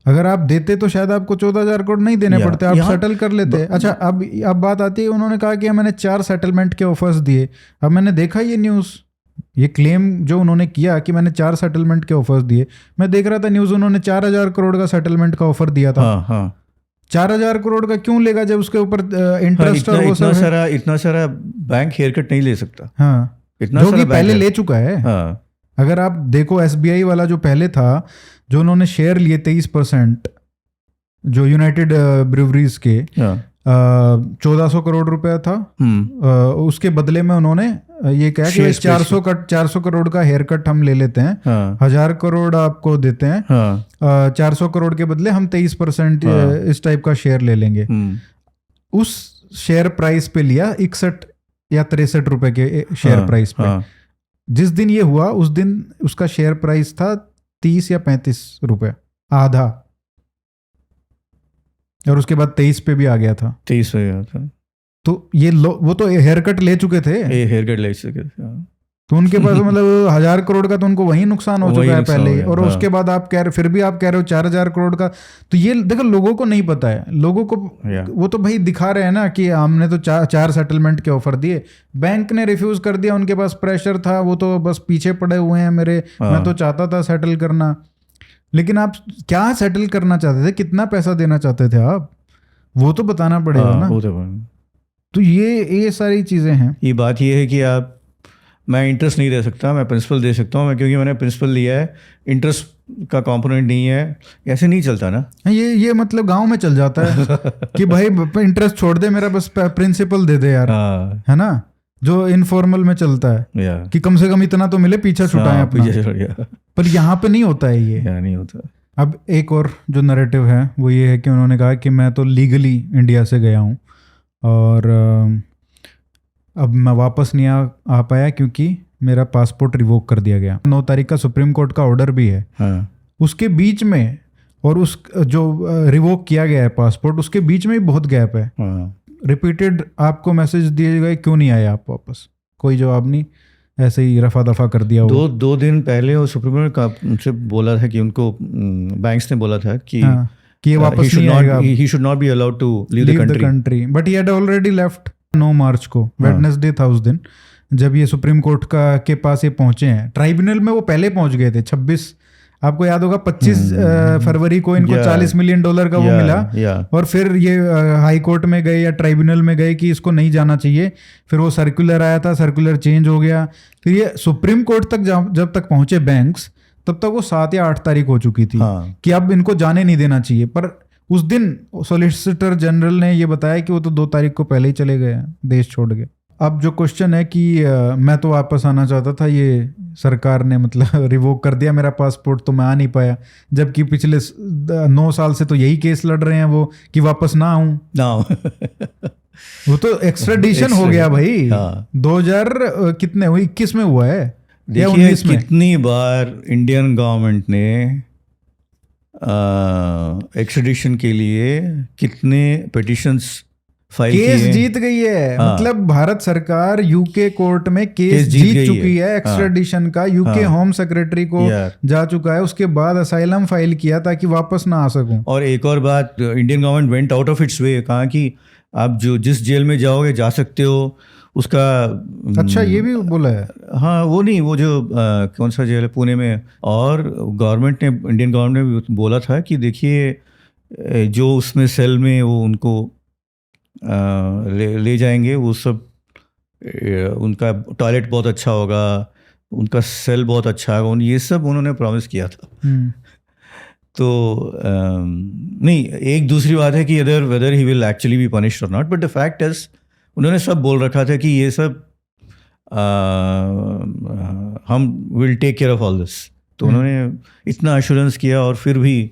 अगर आप देते तो शायद आपको 14,000 करोड़ नहीं देने या, पड़ते, आप यहाँ- सेटल कर लेते। अच्छा, अब बात आती है, उन्होंने कहा कि मैंने 4 सेटलमेंट के ऑफर्स दिए। अब मैंने देखा ये न्यूज़, ये क्लेम जो उन्होंने किया कि मैंने 4 सेटलमेंट के ऑफर्स दिए, मैं देख रहा था न्यूज़, उन्होंने 4,000 करोड़ का सेटलमेंट का ऑफर दिया था। हाँ हाँ 4,000 करोड़ का क्यों लेगा जब उसके ऊपर इंटरेस्ट और वो इतना सब है? सारा इतना सारा बैंक हेयर कट नहीं ले सकता, हाँ, इतना जो सारा कि बैंक पहले है। ले चुका है। हाँ अगर आप देखो SBI वाला जो पहले था, जो उन्होंने शेयर लिए 23%, जो यूनाइटेड ब्रूवरीज के, हाँ 1400 करोड़ रुपया था। उसके बदले में उन्होंने ये कहा कि भाई Shares 400 करोड़ का हेयर कट हम ले लेते हैं, हाँ 1000 करोड़ आपको देते हैं, हाँ 400 करोड़ के बदले हम 23% इस टाइप का शेयर ले लेंगे। उस शेयर प्राइस पे लिया 61 या 63 रुपए के शेयर प्राइस पे। हाँ जिस दिन ये हुआ उस दिन उसका शेयर प्राइस था 30 या 35 रुपए, आधा, और उसके बाद 23 पे भी आ गया था। 23 हो गया था। तो ये वो तो हेयर कट ले चुके थे, ये हेयर कट ले सके थे, हाँ। तो उनके पास मतलब 1000 करोड़ का तो उनको वही नुकसान हो वही चुका है नुकसान पहले हो ही। गया, और हाँ। उसके बाद आप कह रहे, फिर भी आप कह रहे हो 4000 करोड़ का। तो ये देखो, लोगों को नहीं पता है, लोगों को या। वो तो भाई दिखा रहे हैं ना कि हमने तो 4 सेटलमेंट के ऑफर दिए, बैंक ने रिफ्यूज कर दिया, उनके पास प्रेशर था, वो तो बस पीछे पड़े हुए हैं मेरे। हाँ। मैं तो चाहता था सेटल करना, लेकिन आप क्या सेटल करना चाहते थे, कितना पैसा देना चाहते थे आप, वो तो बताना पड़ेगा हाँ, ना। वो तो ये सारी चीजें हैं। ये बात ये है कि आप, मैं इंटरेस्ट नहीं दे सकता, मैं प्रिंसिपल दे सकता हूँ, मैं क्योंकि मैंने प्रिंसिपल लिया है, इंटरेस्ट का कंपोनेंट नहीं है, ऐसे नहीं चलता ना। ये मतलब गांव में चल जाता है कि भाई इंटरेस्ट छोड़ दे, मेरा बस प्रिंसिपल दे दे यार, हाँ है ना, जो इनफॉर्मल में चलता है या कि कम से कम इतना तो मिले, पीछा छुटाएं अपना। पीछे छुट गया, पर यहाँ पे नहीं होता है ये। या नहीं होता। अब एक और जो नैरेटिव है वो ये है कि उन्होंने कहा कि मैं तो लीगली इंडिया से गया हूँ और अब मैं वापस नहीं आ पाया क्योंकि मेरा पासपोर्ट रिवोक कर दिया गया। 9 तारीख का सुप्रीम कोर्ट का ऑर्डर भी है। हाँ उसके बीच में और उस जो रिवोक किया गया है पासपोर्ट, उसके बीच में भी बहुत गैप है। हाँ रिपीटेड आपको मैसेज दिए गए, क्यों नहीं आए आप वापस, कोई जवाब नहीं, ऐसे ही रफा दफा कर दिया। दो दिन पहले वो सुप्रीम कोर्ट का उनसे बोला था कि उनको बैंक्स ने बोला था कि हाँ, कि ये वापस नहीं आएगा, he should not be allowed to leave the country. But he had already left 9 मार्च को, वेडनेसडे था उस दिन जब ये सुप्रीम कोर्ट के पास ये पहुंचे हैं। ट्राइब्यूनल में वो पहले पहुंच गए थे 26, आपको याद होगा 25 फरवरी को इनको $40 मिलियन का वो मिला। और फिर ये हाई कोर्ट में गए या ट्राइब्यूनल में गए कि इसको नहीं जाना चाहिए, फिर वो सर्कुलर आया था, सर्कुलर चेंज हो गया, फिर ये सुप्रीम कोर्ट तक जब तक पहुंचे बैंक्स, तब तक वो 7 या 8 तारीख हो चुकी थी कि अब इनको जाने नहीं देना चाहिए। पर उस दिन सॉलिसिटर जनरल ने ये बताया कि वो तो 2 तारीख को पहले ही चले गए देश छोड़ के। अब जो क्वेश्चन है कि मैं तो वापस आना चाहता था, ये सरकार ने मतलब रिवोक कर दिया मेरा पासपोर्ट, तो मैं आ नहीं पाया, जबकि पिछले 9 साल से तो यही केस लड़ रहे हैं वो कि वापस ना आऊं ना। वो तो एक्स्ट्राडिशन हो गया भाई। हाँ। 2000 कितने हुई, 21 में हुआ है। देखिए कितनी बार इंडियन गवर्नमेंट ने एक्स्ट्रेडिशन के लिए कितने पिटिशंस फाइल किए, केस जीत गई है। हाँ। मतलब भारत सरकार यूके कोर्ट में केस जीत चुकी है एक्स्ट्रेडिशन का, यूके होम सेक्रेटरी को जा चुका है, उसके बाद असाइलम फाइल किया ताकि वापस ना आ सकूं। और एक और बात, Indian government went out of its way, कहा कि आप जो जिस जेल में जाओगे जा सकते हो, उसका अच्छा ये भी बोला है। हाँ वो नहीं, वो जो कौन सा जेल है पुणे में, और गवर्नमेंट ने, इंडियन गवर्नमेंट ने बोला था कि देखिए जो उसमें सेल में वो उनको ले जाएंगे, वो सब उनका टॉयलेट बहुत अच्छा होगा, उनका सेल बहुत अच्छा होगा, ये सब उन्होंने प्रॉमिस किया था। तो नहीं, एक दूसरी बात है कि whether he will actually be punished और not, but the fact is उन्होंने सब बोल रखा था कि ये सब हम will take care of all this, तो उन्होंने इतना एश्योरेंस किया और फिर भी।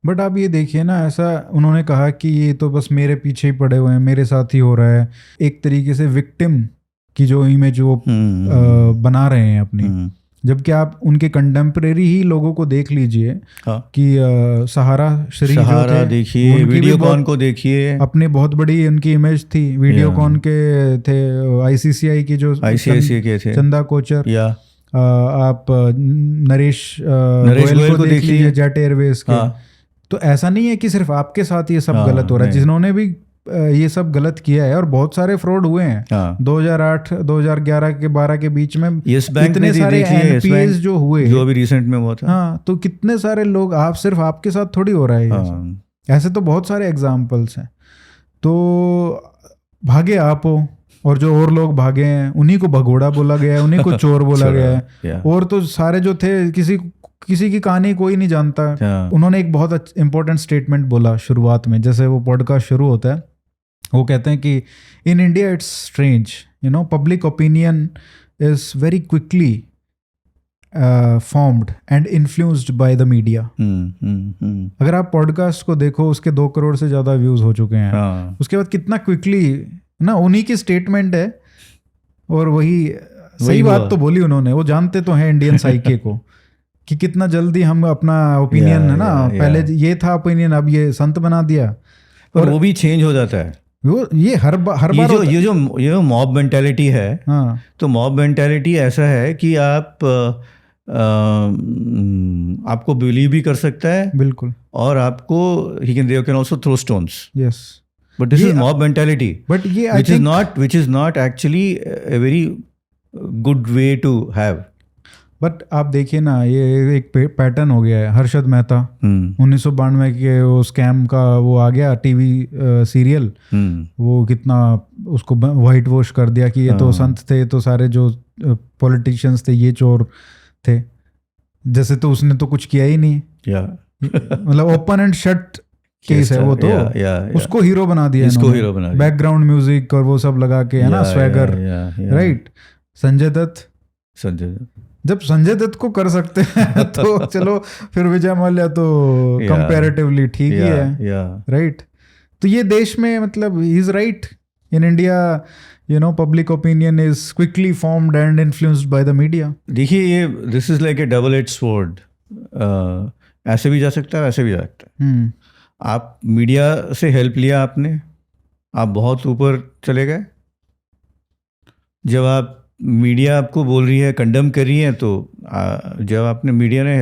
बट आप ये देखिए ना, ऐसा उन्होंने कहा कि ये तो बस मेरे पीछे ही पड़े हुए हैं, मेरे साथ ही हो रहा है, एक तरीके से विक्टिम की जो इमेज वो बना रहे हैं अपनी, जबकि आप उनके कंटेम्परेरी ही लोगों को देख लीजिए। हाँ। कि सहारा देखिए, वीडियोकॉन को देखिए, अपने बहुत बड़ी उनकी इमेज थी, वीडियोकॉन के थे, ICICI की जो ICICI के थे, चंदा कोचर, या आप नरेश गोयल को देख लीजिए, जेट एयरवेज के। तो ऐसा नहीं है कि सिर्फ आपके साथ ये सब हाँ, गलत हो रहा है, नहीं। जिन्होंने भी ये सब गलत किया है, और बहुत सारे फ्रॉड हुए हैं। हाँ 2008 2011 के 12 के बीच में यस बैंक इतने सारे एनपीएस जो हुए, जो अभी रिसेंट में हुआ था। हाँ, तो कितने सारे लोग, आप सिर्फ आपके साथ थोड़ी हो रहा है ये सब। हाँ ऐसे तो बहुत सारे एग्जाम्पल्स हैं। तो भागे आप हो, और जो और लोग भागे हैं उन्हीं को भगोड़ा बोला गया है, उन्हीं को चोर बोला गया है। या और तो सारे जो थे, किसी की कहानी कोई नहीं जानता। हाँ उन्होंने एक बहुत इंपॉर्टेंट स्टेटमेंट बोला शुरुआत में, जैसे वो पॉडकास्ट शुरू होता है, वो कहते हैं कि in India it's strange, you know, public opinion is very quickly formed and influenced by the media. अगर आप पॉडकास्ट को देखो, उसके 2 करोड़ से ज़्यादा व्यूज़ हो चुके हैं। हाँ उसके बाद कितना क्विकली ना, उन्हीं की स्टेटमेंट है, और वही सही हुआ। बात तो बोली उन्होंने। वो जानते तो हैं इंडियन साइके को, कि कितना जल्दी हम अपना ओपिनियन, है ना, पहले ये था ओपिनियन, अब ये संत बना दिया। पर वो भी चेंज हो जाता है। वो ये हर बार ये जो मॉब मेंटालिटी है, हाँ, तो मॉब मेंटालिटी ऐसा है कि आपको बिलीव भी कर सकता है, बिल्कुल, और आपको he can also throw stones, yes. but this ये is mob mentality, बट ये आई which is not actually a very good way to have. But आप देखिए ना, ये एक पैटर्न हो गया है। हर्षद मेहता 1992 के वो स्कैम का वो आ गया टीवी सीरियल, वो कितना उसको वाइट वॉश कर दिया कि ये तो संत थे, तो सारे जो पॉलिटिशियंस थे ये चोर थे। जैसे तो उसने तो कुछ किया ही नहीं, मतलब ओपन एंड शट केस है वो तो। उसको हीरो बना दिया, इसको हीरो बना दिया, बैकग्राउंड म्यूजिक और वो सब लगा के, है ना, स्वैगर, राइट। संजय दत्त, जब संजय दत्त को कर सकते हैं तो चलो फिर विजय माल्या तो कंपैरेटिवली ठीक ही है, राइट। तो ये देश में, मतलब he is right, in India you know public opinion is quickly formed and influenced by the media. देखिए, ये this is like A double edge sword, ऐसे भी जा सकता है, वैसे भी जा सकता है। आप मीडिया से हेल्प लिया आपने, आप बहुत ऊपर चले गए। जब आप मीडिया आपको बोल रही है, कंडम कर रही है, तो जब आपने मीडिया ने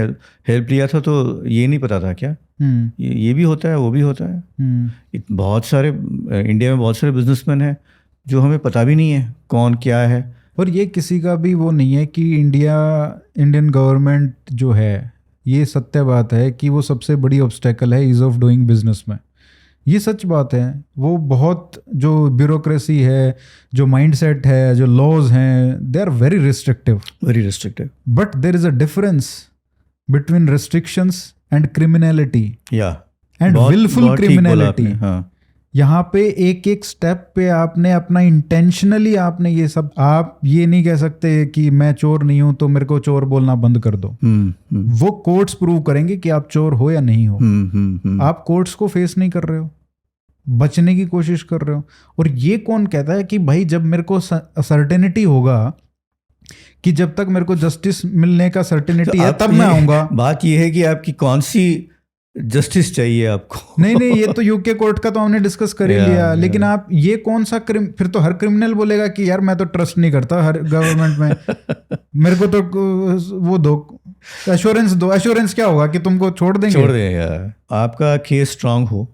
हेल्प लिया था तो ये नहीं पता था क्या ये भी होता है, वो भी होता है। बहुत सारे इंडिया में बहुत सारे बिजनेसमैन हैं जो हमें पता भी नहीं है कौन क्या है। और ये किसी का भी वो नहीं है कि इंडियन गवर्नमेंट जो है, ये सत्य बात है कि वो सबसे बड़ी ऑब्स्टेकल है ईज ऑफ डूइंग बिजनेस में। ये सच बात है। वो बहुत जो ब्यूरोक्रेसी है, जो माइंडसेट है, जो लॉज हैं, they are very restrictive, but there is a difference between restrictions and criminality and wilful criminality. यहाँ पे एक एक स्टेप पे आपने अपना इंटेंशनली आपने ये सब, आप ये नहीं कह सकते कि मैं चोर नहीं हूं तो मेरे को चोर बोलना बंद कर दो। वो कोर्ट्स प्रूव करेंगे कि आप चोर हो या नहीं हो। आप कोर्ट्स को फेस नहीं कर रहे हो, बचने की कोशिश कर रहे हो। और ये कौन कहता है कि भाई जब मेरे को सर्टेनिटी होगा, कि जब तक मेरे को जस्टिस मिलने का सर्टेनिटी है तब मैं आऊंगा। बात ये है कि आपकी कौन सी जस्टिस चाहिए आपको। नहीं, ये तो यूके कोर्ट का तो हमने डिस्कस कर ही लिया। लेकिन आप ये कौन सा फिर तो हर क्रिमिनल बोलेगा कि यार मैं तो ट्रस्ट नहीं करता हर गवर्नमेंट में, मेरे को तो वो दो एश्योरेंस दो। एश्योरेंस क्या होगा कि तुमको छोड़ देंगे यार। आपका केस स्ट्रांग हो,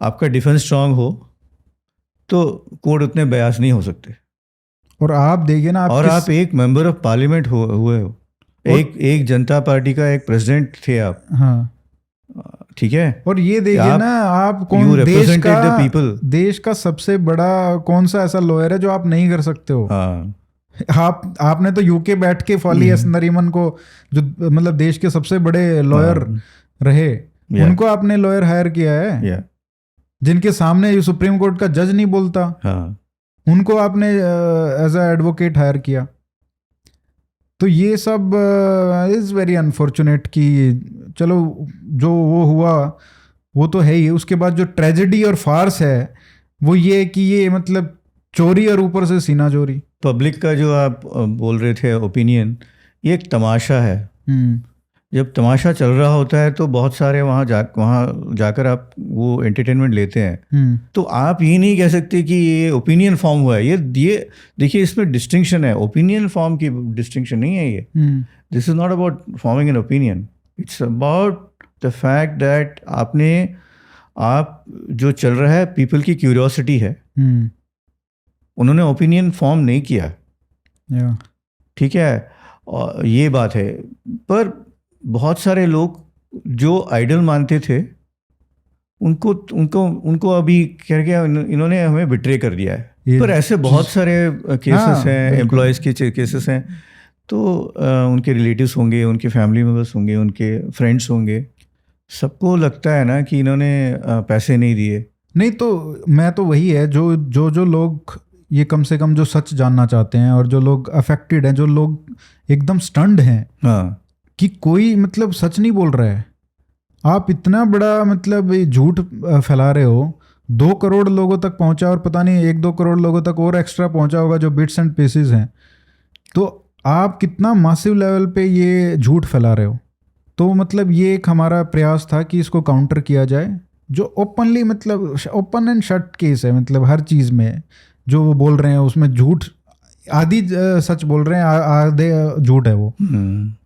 आपका डिफेंस स्ट्रांग हो, तो कोर्ट उतने बयास नहीं हो सकते। और आप देखिए ना, आप एक मेंबर ऑफ पार्लियामेंट हुए हो, एक जनता पार्टी का एक प्रेसिडेंट थे आप। हाँ, ठीक है। और ये देखिए ना, आप कौन देश का सबसे बड़ा कौन सा ऐसा लॉयर है जो आप नहीं कर सकते हो। आपने तो यूके बैठ के फॉली एस नरीमन को, जो मतलब देश के सबसे बड़े लॉयर रहे, उनको आपने लॉयर हायर किया है, जिनके सामने सुप्रीम कोर्ट का जज नहीं बोलता, उनको आपने एज अ एडवोकेट हायर किया। तो ये सब इज़ वेरी अनफॉर्चुनेट कि चलो जो वो हुआ वो तो है ही। उसके बाद जो ट्रेजेडी और फार्स है वो ये कि ये मतलब चोरी और ऊपर से सीना चोरी। पब्लिक का जो आप बोल रहे थे ओपिनियन, ये एक तमाशा है। जब तमाशा चल रहा होता है तो बहुत सारे वहाँ जाकर आप वो एंटरटेनमेंट लेते हैं। तो आप ये नहीं कह सकते कि ये ओपिनियन फॉर्म हुआ है। ये देखिए, इसमें डिस्टिंक्शन है, ओपिनियन फॉर्म की डिस्टिंक्शन नहीं है ये। This is not about forming an opinion, it's about the fact that आप जो चल रहा है पीपल की क्यूरियोसिटी है, उन्होंने ओपिनियन फॉर्म नहीं किया, या ठीक है, और ये बात है। पर बहुत सारे लोग जो आइडल मानते थे उनको उनको उनको अभी कह गया, इन्होंने हमें बिट्रे कर दिया है। पर ऐसे बहुत सारे केसेस हैं, एम्प्लॉयज़ के केसेस हैं, तो उनके रिलेटिव्स होंगे, उनके फैमिली मेम्बर्स होंगे, उनके फ्रेंड्स होंगे, सबको लगता है ना कि इन्होंने पैसे नहीं दिए। नहीं, तो मैं तो वही है, जो लोग ये कम से कम जो सच जानना चाहते हैं और जो लोग अफेक्टेड हैं, जो लोग एकदम स्टन्ड हैं हाँ, कि कोई मतलब सच नहीं बोल रहा है, आप इतना बड़ा मतलब झूठ फैला रहे हो, 2 करोड़ लोगों तक पहुंचा और पता नहीं 1-2 करोड़ लोगों तक और एक्स्ट्रा पहुंचा होगा जो बिट्स एंड पीसेस हैं, तो आप कितना मासिव लेवल पे ये झूठ फैला रहे हो। तो मतलब ये एक हमारा प्रयास था कि इसको काउंटर किया जाए, जो ओपनली मतलब ओपन एंड शट केस है, मतलब हर चीज़ में जो वो बोल रहे हैं उसमें झूठ, आधी सच बोल रहे हैं, आधे झूठ है, वो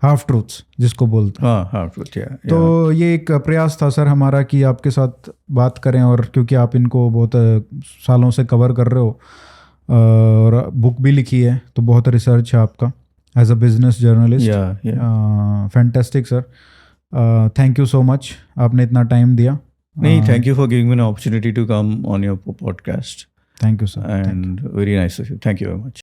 हाफ ट्रूथ्स जिसको बोलते हैं। हाँ, हाफ ट्रूथ, या। तो ये एक प्रयास था सर हमारा कि आपके साथ बात करें, और क्योंकि आप इनको बहुत सालों से कवर कर रहे हो और बुक भी लिखी है, तो बहुत रिसर्च है आपका as a business journalist. Fantastic sir, thank you so much, आपने इतना टाइम दिया। नहीं, thank you for giving me an opportunity to come on your podcast. Thank you sir, and very nice of you, thank you very much.